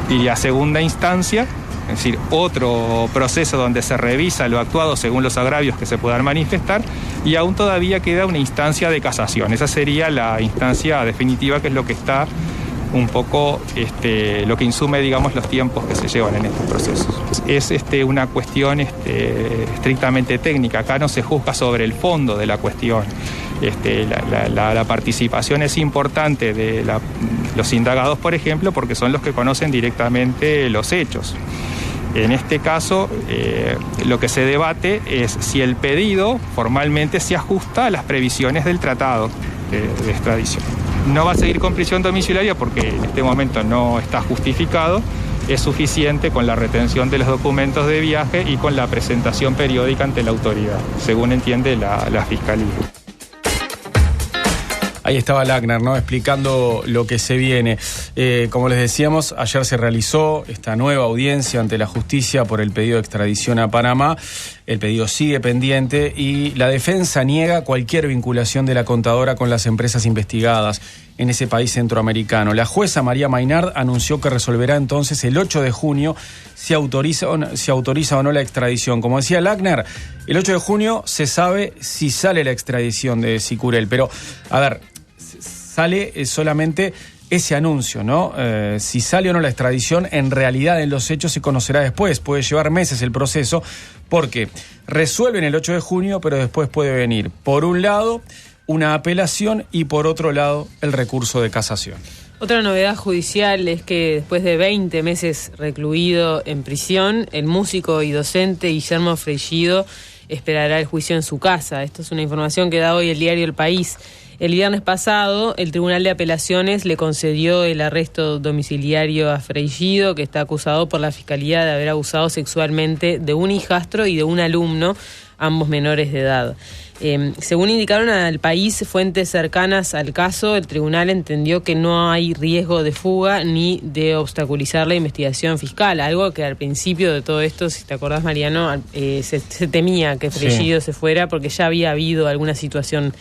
y a segunda instancia, es decir, otro proceso donde se revisa lo actuado según los agravios que se puedan manifestar, y aún todavía queda una instancia de casación. Esa sería la instancia definitiva, que es lo que está un poco, lo que insume, digamos, los tiempos que se llevan en estos procesos. Es una cuestión estrictamente técnica. Acá no se juzga sobre el fondo de la cuestión. La participación es importante de los indagados, por ejemplo, porque son los que conocen directamente los hechos. En este caso, lo que se debate es si el pedido formalmente se ajusta a las previsiones del tratado de extradición. No va a seguir con prisión domiciliaria porque en este momento no está justificado. Es suficiente con la retención de los documentos de viaje y con la presentación periódica ante la autoridad, según entiende la Fiscalía. Ahí estaba Lackner, ¿no?, explicando lo que se viene. Como les decíamos, ayer se realizó esta nueva audiencia ante la justicia por el pedido de extradición a Panamá. El pedido sigue pendiente y la defensa niega cualquier vinculación de la contadora con las empresas investigadas en ese país centroamericano. La jueza María Maynard anunció que resolverá entonces el 8 de junio si autoriza o no la extradición. Como decía Lackner, el 8 de junio se sabe si sale la extradición de Sicurel, pero, a ver, sale solamente ese anuncio, ¿no? Si sale o no la extradición, en realidad en los hechos se conocerá después. Puede llevar meses el proceso, porque resuelven el 8 de junio, pero después puede venir, por un lado, una apelación y por otro lado, el recurso de casación. Otra novedad judicial es que después de 20 meses recluido en prisión, el músico y docente Guillermo Freixedo esperará el juicio en su casa. Esto es una información que da hoy el diario El País. El viernes pasado, el Tribunal de Apelaciones le concedió el arresto domiciliario a Freixedo, que está acusado por la Fiscalía de haber abusado sexualmente de un hijastro y de un alumno, ambos menores de edad. Según indicaron al País fuentes cercanas al caso, el tribunal entendió que no hay riesgo de fuga ni de obstaculizar la investigación fiscal, algo que al principio de todo esto, si te acordás, Mariano, se temía que Freixedo se fuera porque ya había habido alguna situación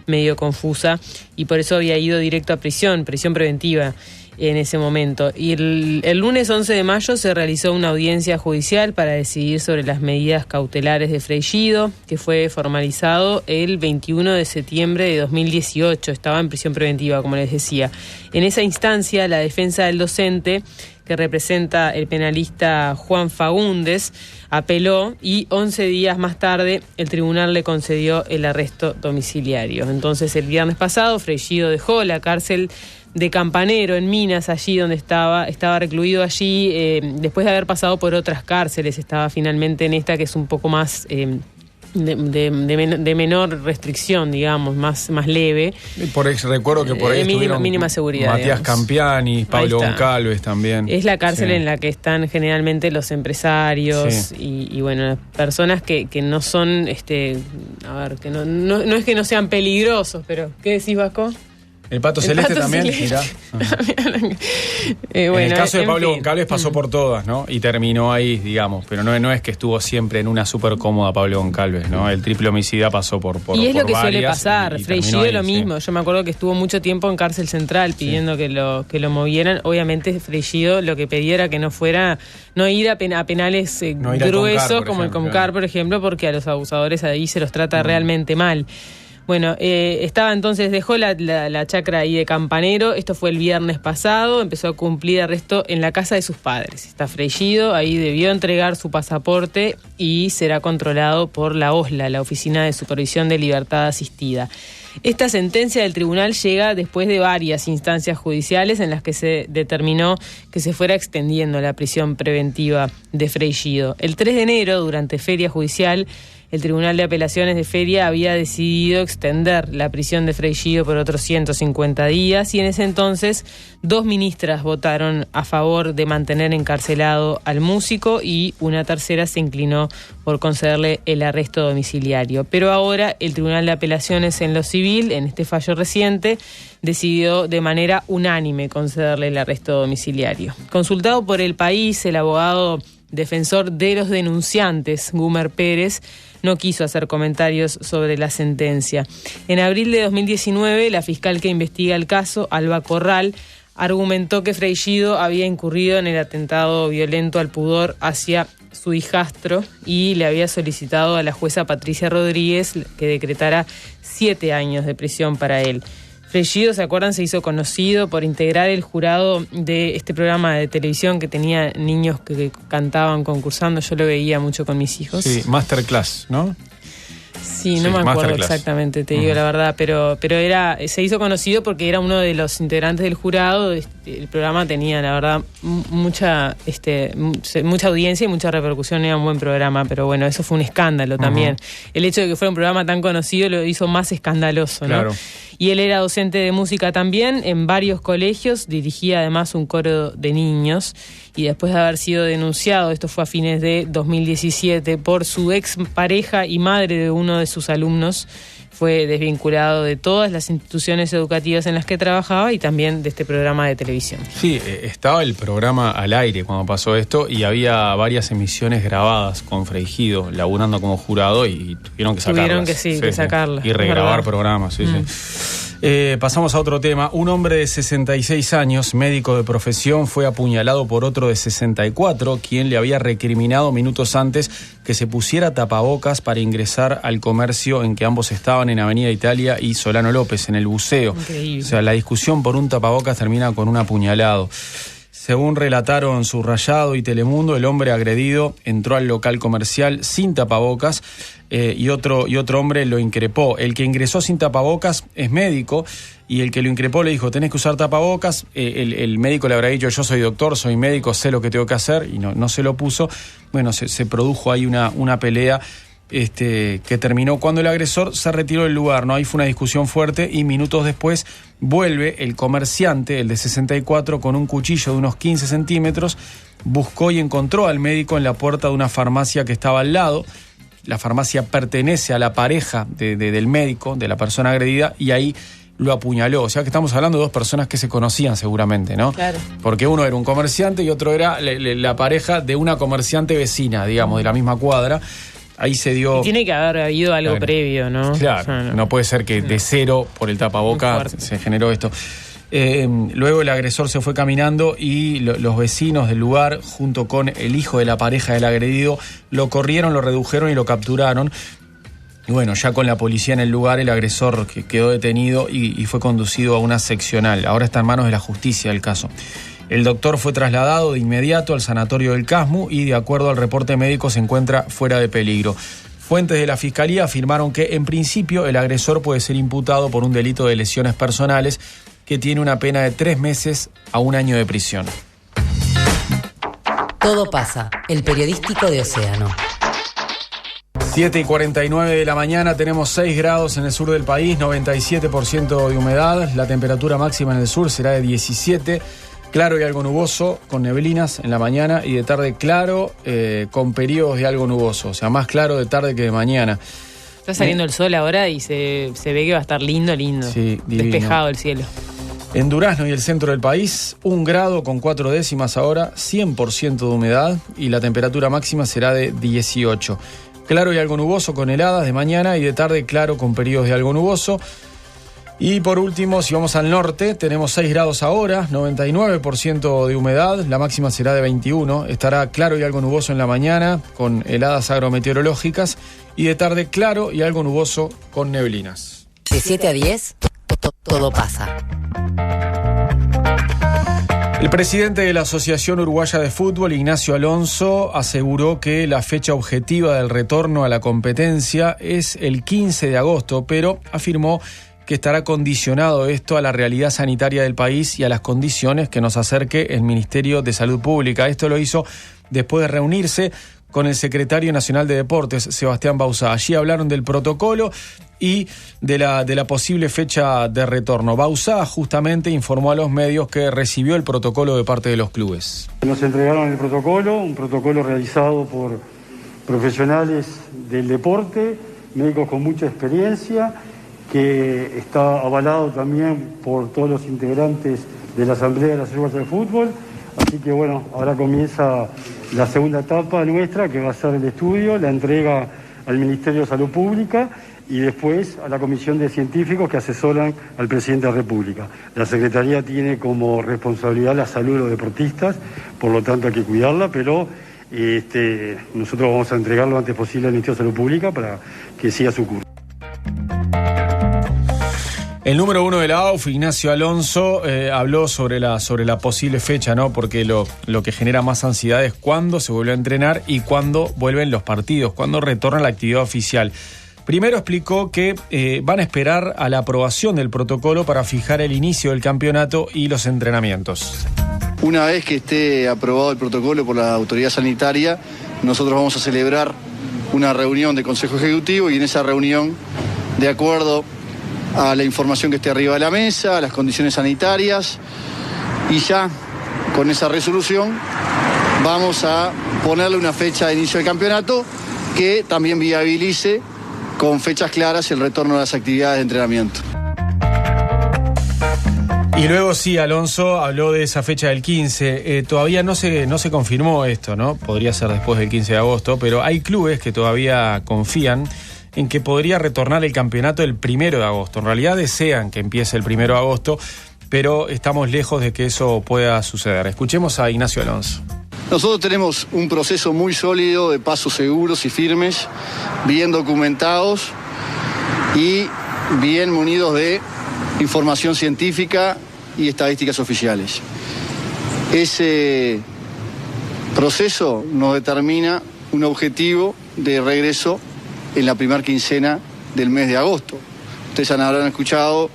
medio confusa y por eso había ido directo a prisión preventiva en ese momento. Y el lunes 11 de mayo se realizó una audiencia judicial para decidir sobre las medidas cautelares de Freixedo, que fue formalizado el 21 de septiembre de 2018. Estaba en prisión preventiva, como les decía. En esa instancia, la defensa del docente, que representa el penalista Juan Fagundes, apeló y 11 días más tarde el tribunal le concedió el arresto domiciliario. Entonces, el viernes pasado, Freixedo dejó la cárcel de Campanero, en Minas, allí donde estaba recluido allí, después de haber pasado por otras cárceles, estaba finalmente en esta que es un poco más de menor restricción, digamos, más leve. Recuerdo que por ahí estuvieron mínima seguridad, Matías Campiani, Pablo Goncalves también. Es la cárcel en la que están generalmente los empresarios y bueno, las personas que no son, a ver, que no es que no sean peligrosos, pero ¿qué decís, Vasco? El Pato Celeste también, mirá. En el caso de Pablo Goncalves pasó por todas, ¿no? Y terminó ahí, digamos. Pero no es que estuvo siempre en una súper cómoda Pablo Goncalves, ¿no? El triple homicida pasó por y es por lo que varias, suele pasar. Freixedo lo mismo. Sí. Yo me acuerdo que estuvo mucho tiempo en cárcel central pidiendo que lo movieran. Obviamente Freixedo lo que pedía era que no ir a penales gruesos como el Comcar, por ejemplo, porque a los abusadores ahí se los trata realmente mal. Bueno, dejó la chacra ahí de Campanero, esto fue el viernes pasado, empezó a cumplir arresto en la casa de sus padres. Está Freixedo, ahí debió entregar su pasaporte y será controlado por la OSLA, la Oficina de Supervisión de Libertad Asistida. Esta sentencia del tribunal llega después de varias instancias judiciales en las que se determinó que se fuera extendiendo la prisión preventiva de Freixedo. El 3 de enero, durante feria judicial, el Tribunal de Apelaciones de Feria había decidido extender la prisión de Freixedo por otros 150 días y en ese entonces 2 ministras votaron a favor de mantener encarcelado al músico y una tercera se inclinó por concederle el arresto domiciliario. Pero ahora el Tribunal de Apelaciones en lo civil, en este fallo reciente, decidió de manera unánime concederle el arresto domiciliario. Consultado por El País, el abogado defensor de los denunciantes, Gumer Pérez, no quiso hacer comentarios sobre la sentencia. En abril de 2019, la fiscal que investiga el caso, Alba Corral, argumentó que Freixedo había incurrido en el atentado violento al pudor hacia su hijastro y le había solicitado a la jueza Patricia Rodríguez que decretara 7 años de prisión para él. Freixedo, ¿se acuerdan? Se hizo conocido por integrar el jurado de este programa de televisión que tenía niños que cantaban concursando. Yo lo veía mucho con mis hijos. Sí, Masterclass, ¿no? Sí, no me acuerdo exactamente, te digo la verdad, pero se hizo conocido porque era uno de los integrantes del jurado. El programa tenía, la verdad, mucha audiencia y mucha repercusión, era un buen programa, pero bueno, eso fue un escándalo también. El hecho de que fuera un programa tan conocido lo hizo más escandaloso, ¿no? Claro. Y él era docente de música también en varios colegios, dirigía además un coro de niños y después de haber sido denunciado, esto fue a fines de 2017, por su ex pareja y madre de uno de sus alumnos, fue desvinculado de todas las instituciones educativas en las que trabajaba y también de este programa de televisión. Sí, estaba el programa al aire cuando pasó esto y había varias emisiones grabadas con Freijido laburando como jurado y tuvieron que sacarlas. Tuvieron que sacarlas. Y regrabar programas, sí. Pasamos a otro tema. Un hombre de 66 años, médico de profesión, fue apuñalado por otro de 64, quien le había recriminado minutos antes que se pusiera tapabocas para ingresar al comercio en que ambos estaban en Avenida Italia y Solano López, en el buceo. Increíble. O sea, la discusión por un tapabocas termina con un apuñalado. Según relataron Subrayado y Telemundo, el hombre agredido entró al local comercial sin tapabocas y otro hombre lo increpó. El que ingresó sin tapabocas es médico y el que lo increpó le dijo: tenés que usar tapabocas. El médico le habrá dicho: yo soy doctor, soy médico, sé lo que tengo que hacer, y no se lo puso. Bueno, se produjo ahí una pelea que terminó cuando el agresor se retiró del lugar, ¿no? Ahí fue una discusión fuerte y minutos después vuelve el comerciante, el de 64, con un cuchillo de unos 15 centímetros, buscó y encontró al médico en la puerta de una farmacia que estaba al lado. La farmacia pertenece a la pareja del médico, de la persona agredida, y ahí lo apuñaló. O sea que estamos hablando de dos personas que se conocían seguramente, ¿no? Claro. Porque uno era un comerciante y otro era la pareja de una comerciante vecina, digamos, de la misma cuadra. Ahí se dio... Y tiene que haber habido algo previo, ¿no? Claro, o sea, no puede ser que de cero, por el tapaboca, se generó esto. Luego el agresor se fue caminando y los vecinos del lugar, junto con el hijo de la pareja del agredido, lo corrieron, lo redujeron y lo capturaron. Y bueno, ya con la policía en el lugar, el agresor quedó detenido y fue conducido a una seccional. Ahora está en manos de la justicia el caso. El doctor fue trasladado de inmediato al sanatorio del Casmu y, de acuerdo al reporte médico, se encuentra fuera de peligro. Fuentes de la Fiscalía afirmaron que, en principio, el agresor puede ser imputado por un delito de lesiones personales que tiene una pena de 3 meses a 1 año de prisión. Todo pasa, el periodístico de Océano. 7:49 de la mañana, tenemos 6 grados en el sur del país, 97% de humedad, la temperatura máxima en el sur será de 17, claro y algo nuboso, con neblinas en la mañana y de tarde claro, con periodos de algo nuboso, o sea, más claro de tarde que de mañana. Está saliendo el sol ahora y se ve que va a estar lindo. Sí, divino. Despejado el cielo. En Durazno y el centro del país, 1 grado con 4 décimas ahora, 100% de humedad y la temperatura máxima será de 18. Claro y algo nuboso con heladas de mañana y de tarde claro con periodos de algo nuboso. Y por último, si vamos al norte, tenemos 6 grados ahora, 99% de humedad, la máxima será de 21. Estará claro y algo nuboso en la mañana con heladas agrometeorológicas y de tarde claro y algo nuboso con neblinas. De 7 a 10, todo pasa. El presidente de la Asociación Uruguaya de Fútbol, Ignacio Alonso, aseguró que la fecha objetiva del retorno a la competencia es el 15 de agosto, pero afirmó que estará condicionado esto a la realidad sanitaria del país y a las condiciones que nos acerque el Ministerio de Salud Pública. Esto lo hizo después de reunirse con el secretario nacional de Deportes, Sebastián Bauzá. Allí hablaron del protocolo y de la posible fecha de retorno. Bauzá justamente informó a los medios que recibió el protocolo de parte de los clubes. Nos entregaron el protocolo, un protocolo realizado por profesionales del deporte, médicos con mucha experiencia, que está avalado también por todos los integrantes de la Asamblea de las Uruguayas de Fútbol. Así que bueno, ahora comienza la segunda etapa nuestra, que va a ser el estudio, la entrega al Ministerio de Salud Pública y después a la Comisión de Científicos que asesoran al Presidente de la República. La Secretaría tiene como responsabilidad la salud de los deportistas, por lo tanto hay que cuidarla, pero nosotros vamos a entregarlo lo antes posible al Ministerio de Salud Pública para que siga su curso. El número 1 de la AUF, Ignacio Alonso, habló sobre la posible fecha, ¿no? Porque lo que genera más ansiedad es cuándo se vuelve a entrenar y cuándo vuelven los partidos, cuándo retorna la actividad oficial. Primero explicó que van a esperar a la aprobación del protocolo para fijar el inicio del campeonato y los entrenamientos. Una vez que esté aprobado el protocolo por la autoridad sanitaria, nosotros vamos a celebrar una reunión de Consejo Ejecutivo y en esa reunión, de acuerdo a la información que esté arriba de la mesa, a las condiciones sanitarias, y ya con esa resolución vamos a ponerle una fecha de inicio del campeonato que también viabilice con fechas claras el retorno a las actividades de entrenamiento. Y luego sí, Alonso habló de esa fecha del 15. Todavía no se confirmó esto, ¿no? Podría ser después del 15 de agosto, pero hay clubes que todavía confían en que podría retornar el campeonato el 1 de agosto. En realidad desean que empiece el 1 de agosto, pero estamos lejos de que eso pueda suceder. Escuchemos a Ignacio Alonso. Nosotros tenemos un proceso muy sólido de pasos seguros y firmes, bien documentados y bien munidos de información científica y estadísticas oficiales. Ese proceso nos determina un objetivo de regreso en la primera quincena del mes de agosto. Ustedes habrán escuchado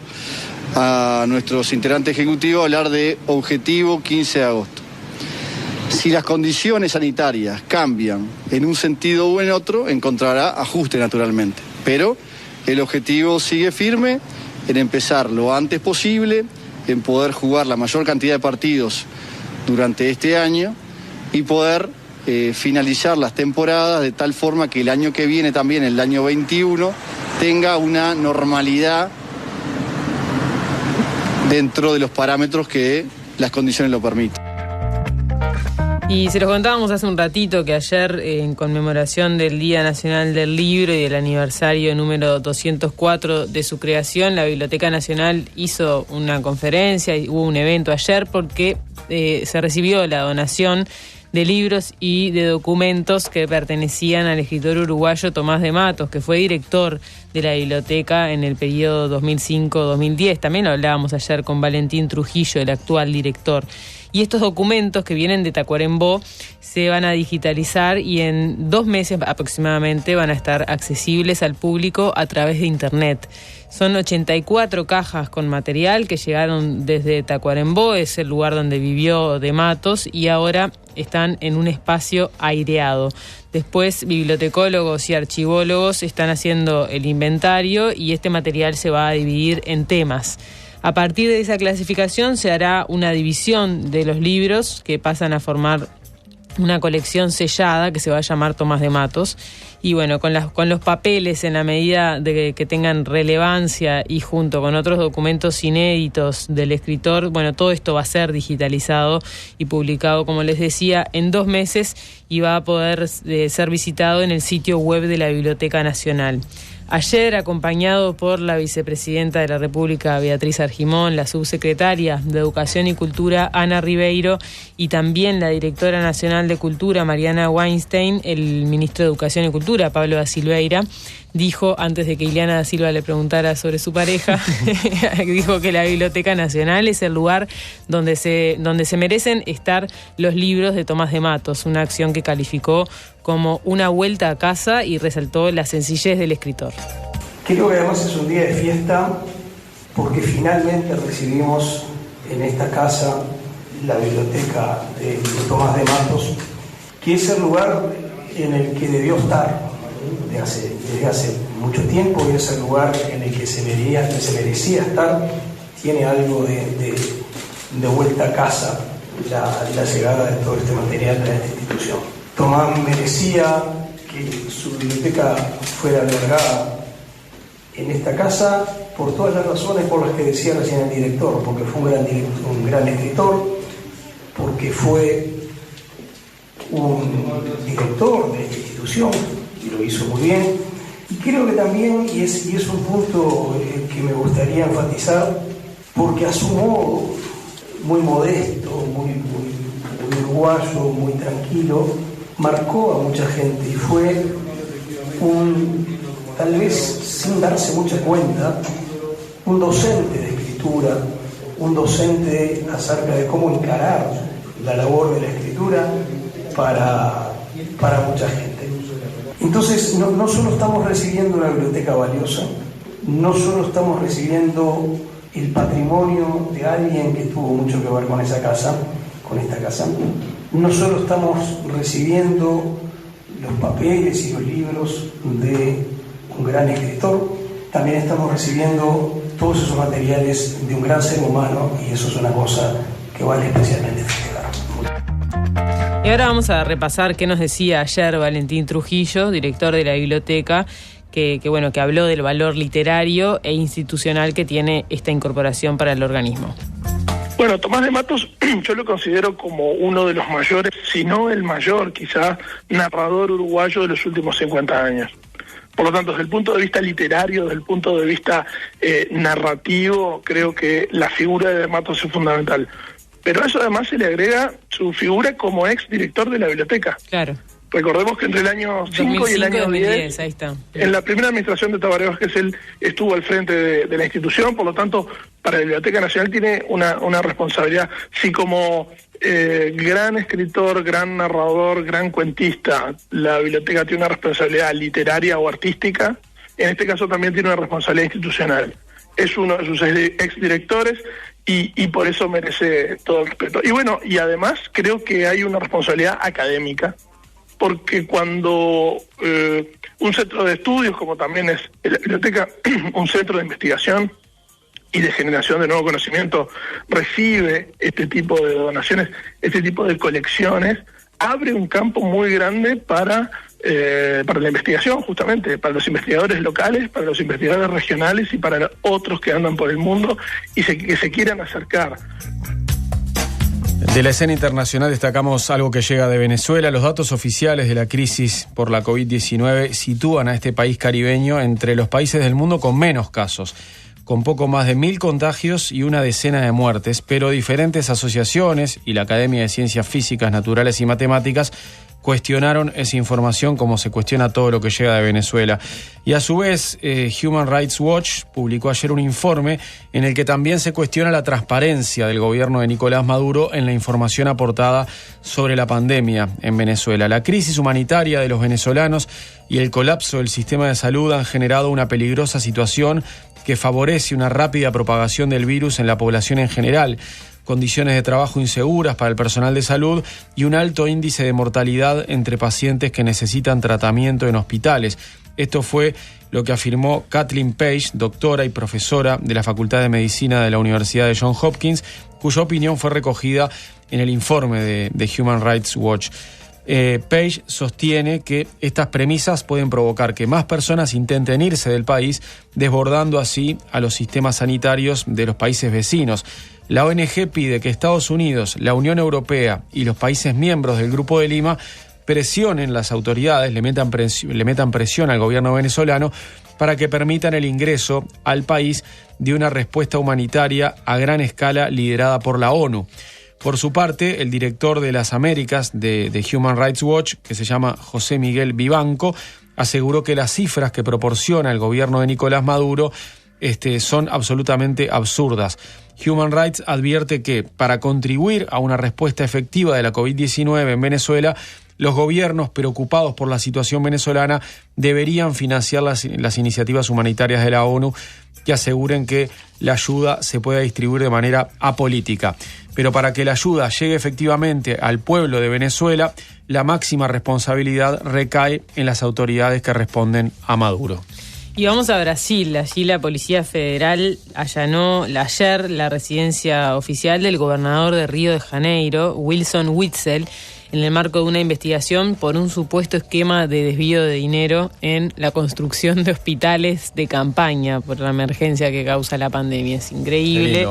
a nuestros integrantes ejecutivos hablar de objetivo 15 de agosto. Si las condiciones sanitarias cambian en un sentido o en otro, encontrará ajuste naturalmente. Pero el objetivo sigue firme en empezar lo antes posible, en poder jugar la mayor cantidad de partidos durante este año y poder finalizar las temporadas de tal forma que el año que viene también, el año 21, tenga una normalidad dentro de los parámetros que las condiciones lo permiten. Y se los contábamos hace un ratito que ayer, en conmemoración del Día Nacional del Libro y del aniversario número 204 de su creación, la Biblioteca Nacional hizo una conferencia y hubo un evento ayer porque se recibió la donación de libros y de documentos que pertenecían al escritor uruguayo Tomás de Matos, que fue director de la biblioteca en el periodo 2005-2010. También lo hablábamos ayer con Valentín Trujillo, el actual director. Y estos documentos que vienen de Tacuarembó se van a digitalizar y en 2 meses aproximadamente van a estar accesibles al público a través de Internet. Son 84 cajas con material que llegaron desde Tacuarembó, es el lugar donde vivió de Matos, y ahora están en un espacio aireado. Después, bibliotecólogos y archivólogos están haciendo el inventario y este material se va a dividir en temas. A partir de esa clasificación se hará una división de los libros que pasan a formar una colección sellada que se va a llamar Tomás de Matos. Y bueno, con los papeles en la medida de que tengan relevancia y junto con otros documentos inéditos del escritor, bueno, todo esto va a ser digitalizado y publicado, como les decía, en 2 meses y va a poder ser visitado en el sitio web de la Biblioteca Nacional. Ayer, acompañado por la vicepresidenta de la República, Beatriz Argimón, la subsecretaria de Educación y Cultura, Ana Ribeiro, y también la directora nacional de Cultura, Mariana Weinstein, el ministro de Educación y Cultura, Pablo da Silveira, dijo, antes de que Ileana da Silva le preguntara sobre su pareja, dijo que la Biblioteca Nacional es el lugar donde se merecen estar los libros de Tomás de Matos, una acción que calificó como una vuelta a casa y resaltó la sencillez del escritor. Creo que además es un día de fiesta porque finalmente recibimos en esta casa la biblioteca de Tomás de Matos, que es el lugar en el que debió estar desde hace mucho tiempo y es el lugar en el que se merecía estar. Tiene algo de vuelta a casa la llegada de todo este material de esta institución. Tomás merecía que su biblioteca fuera albergada en esta casa por todas las razones por las que decía recién el director, porque fue un gran escritor, porque fue un director de esta institución y lo hizo muy bien. Y creo que también, y es un punto que me gustaría enfatizar, porque a su modo, muy modesto, muy uruguayo, muy tranquilo, marcó a mucha gente y fue tal vez sin darse mucha cuenta, un docente de escritura, un docente acerca de cómo encarar la labor de la escritura para mucha gente. Entonces, no solo estamos recibiendo una biblioteca valiosa, no solo estamos recibiendo el patrimonio de alguien que tuvo mucho que ver con esta casa, no solo estamos recibiendo los papeles y los libros de un gran escritor, también estamos recibiendo todos esos materiales de un gran ser humano y eso es una cosa que vale especialmente festejar. Y ahora vamos a repasar qué nos decía ayer Valentín Trujillo, director de la biblioteca, que habló del valor literario e institucional que tiene esta incorporación para el organismo. Bueno, Tomás de Matos yo lo considero como uno de los mayores, si no el mayor, quizás, narrador uruguayo de los últimos 50 años. Por lo tanto, desde el punto de vista literario, desde el punto de vista narrativo, creo que la figura de Matos es fundamental. Pero a eso además se le agrega su figura como ex director de la biblioteca. Claro. Recordemos que entre el año 5 y el año 10, ahí está. En la primera administración de Tabaré Vázquez, él estuvo al frente de la institución, por lo tanto, para la Biblioteca Nacional tiene una responsabilidad. Sí, como gran escritor, gran narrador, gran cuentista, la biblioteca tiene una responsabilidad literaria o artística, en este caso también tiene una responsabilidad institucional. Es uno de sus exdirectores y por eso merece todo el respeto. Y bueno, y además creo que hay una responsabilidad académica, porque cuando un centro de estudios, como también es la biblioteca, un centro de investigación y de generación de nuevo conocimiento, recibe este tipo de donaciones, este tipo de colecciones, abre un campo muy grande para la investigación, justamente, para los investigadores locales, para los investigadores regionales y para otros que andan por el mundo y que se quieran acercar. De la escena internacional destacamos algo que llega de Venezuela. Los datos oficiales de la crisis por la COVID-19 sitúan a este país caribeño entre los países del mundo con menos casos, con poco más de 1.000 contagios y una decena de muertes, pero diferentes asociaciones y la Academia de Ciencias Físicas, Naturales y Matemáticas cuestionaron esa información como se cuestiona todo lo que llega de Venezuela. Y a su vez, Human Rights Watch publicó ayer un informe en el que también se cuestiona la transparencia del gobierno de Nicolás Maduro en la información aportada sobre la pandemia en Venezuela. La crisis humanitaria de los venezolanos y el colapso del sistema de salud han generado una peligrosa situación que favorece una rápida propagación del virus en la población en general, condiciones de trabajo inseguras para el personal de salud y un alto índice de mortalidad entre pacientes que necesitan tratamiento en hospitales. Esto fue lo que afirmó Kathleen Page, doctora y profesora de la Facultad de Medicina de la Universidad de Johns Hopkins, cuya opinión fue recogida en el informe de Human Rights Watch. Page sostiene que estas premisas pueden provocar que más personas intenten irse del país, desbordando así a los sistemas sanitarios de los países vecinos. La ONG pide que Estados Unidos, la Unión Europea y los países miembros del Grupo de Lima presionen las autoridades, le metan presión al gobierno venezolano para que permitan el ingreso al país de una respuesta humanitaria a gran escala liderada por la ONU. Por su parte, el director de las Américas de Human Rights Watch, que se llama José Miguel Vivanco, aseguró que las cifras que proporciona el gobierno de Nicolás Maduro son absolutamente absurdas. Human Rights advierte que para contribuir a una respuesta efectiva de la COVID-19 en Venezuela, los gobiernos preocupados por la situación venezolana deberían financiar las iniciativas humanitarias de la ONU que aseguren que la ayuda se pueda distribuir de manera apolítica. Pero para que la ayuda llegue efectivamente al pueblo de Venezuela, la máxima responsabilidad recae en las autoridades que responden a Maduro. Y vamos a Brasil. Allí la Policía Federal allanó ayer la residencia oficial del gobernador de Río de Janeiro, Wilson Witzel, en el marco de una investigación por un supuesto esquema de desvío de dinero en la construcción de hospitales de campaña por la emergencia que causa la pandemia. Es increíble.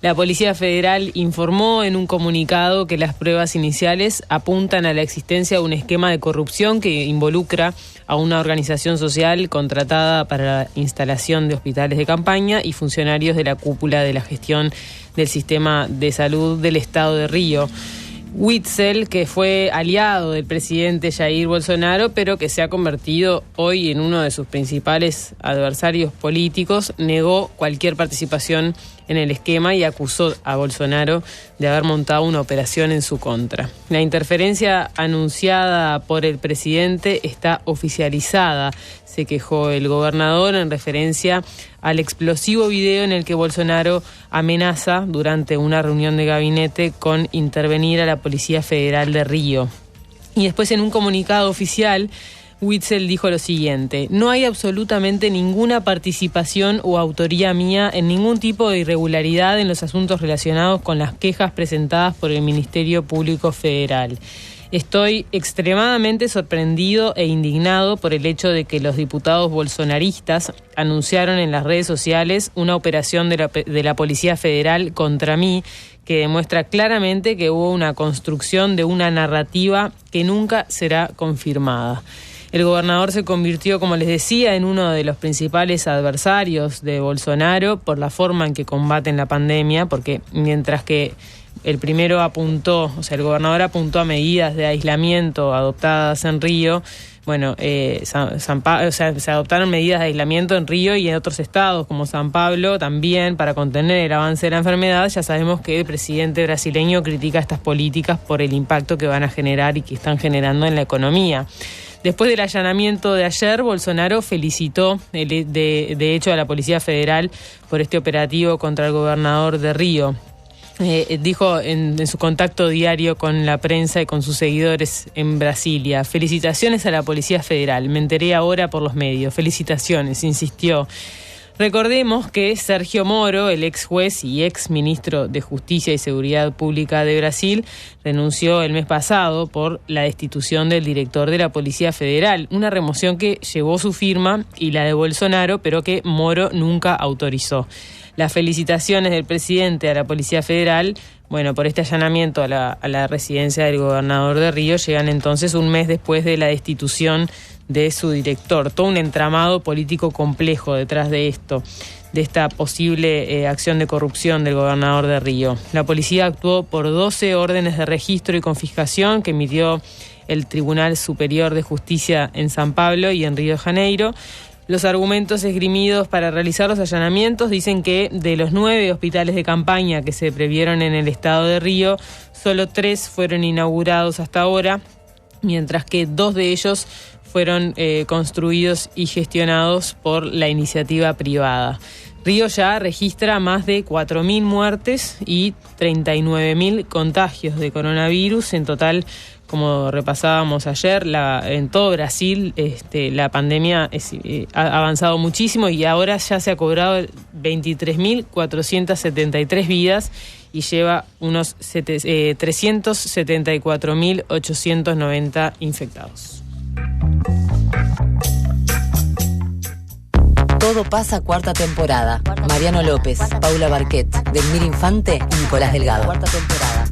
La Policía Federal informó en un comunicado que las pruebas iniciales apuntan a la existencia de un esquema de corrupción que involucra a una organización social contratada para la instalación de hospitales de campaña y funcionarios de la cúpula de la gestión del sistema de salud del estado de Río. Witzel, que fue aliado del presidente Jair Bolsonaro, pero que se ha convertido hoy en uno de sus principales adversarios políticos, negó cualquier participación en el esquema y acusó a Bolsonaro de haber montado una operación en su contra. La interferencia anunciada por el presidente está oficializada, se quejó el gobernador en referencia al explosivo video en el que Bolsonaro amenaza durante una reunión de gabinete con intervenir a la Policía Federal de Río. Y después, en un comunicado oficial, Witzel dijo lo siguiente: no hay absolutamente ninguna participación o autoría mía en ningún tipo de irregularidad en los asuntos relacionados con las quejas presentadas por el Ministerio Público Federal. Estoy extremadamente sorprendido e indignado por el hecho de que los diputados bolsonaristas anunciaron en las redes sociales una operación de la Policía Federal contra mí que demuestra claramente que hubo una construcción de una narrativa que nunca será confirmada. El gobernador se convirtió, como les decía, en uno de los principales adversarios de Bolsonaro por la forma en que combaten la pandemia, porque mientras que el primero el gobernador apuntó a medidas de aislamiento adoptadas en Río. Bueno, se adoptaron medidas de aislamiento en Río y en otros estados, como San Pablo, también para contener el avance de la enfermedad. Ya sabemos que el presidente brasileño critica estas políticas por el impacto que van a generar y que están generando en la economía. Después del allanamiento de ayer, Bolsonaro felicitó, de hecho, a la Policía Federal por este operativo contra el gobernador de Río. Dijo en su contacto diario con la prensa y con sus seguidores en Brasilia: felicitaciones a la Policía Federal, me enteré ahora por los medios, felicitaciones, insistió. Recordemos que Sergio Moro, el ex juez y ex ministro de Justicia y Seguridad Pública de Brasil, renunció el mes pasado por la destitución del director de la Policía Federal, una remoción que llevó su firma y la de Bolsonaro, pero que Moro nunca autorizó. Las felicitaciones del presidente a la Policía Federal, por este allanamiento a la residencia del gobernador de Río, llegan entonces un mes después de la destitución de su director. Todo un entramado político complejo detrás de esto, de esta posible acción de corrupción del gobernador de Río. La policía actuó por 12 órdenes de registro y confiscación que emitió el Tribunal Superior de Justicia en San Pablo y en Río de Janeiro. Los argumentos esgrimidos para realizar los allanamientos dicen que de los 9 hospitales de campaña que se previeron en el estado de Río, solo 3 fueron inaugurados hasta ahora, mientras que 2 de ellos fueron construidos y gestionados por la iniciativa privada. Río ya registra más de 4.000 muertes y 39.000 contagios de coronavirus. En total, como repasábamos ayer, en todo Brasil la pandemia ha avanzado muchísimo y ahora ya se ha cobrado 23.473 vidas y lleva unos 374.890 infectados. Todo pasa, 4ª temporada. Mariano López, Paula Barquet, Delmira Infante y Nicolás Delgado. 4ª temporada.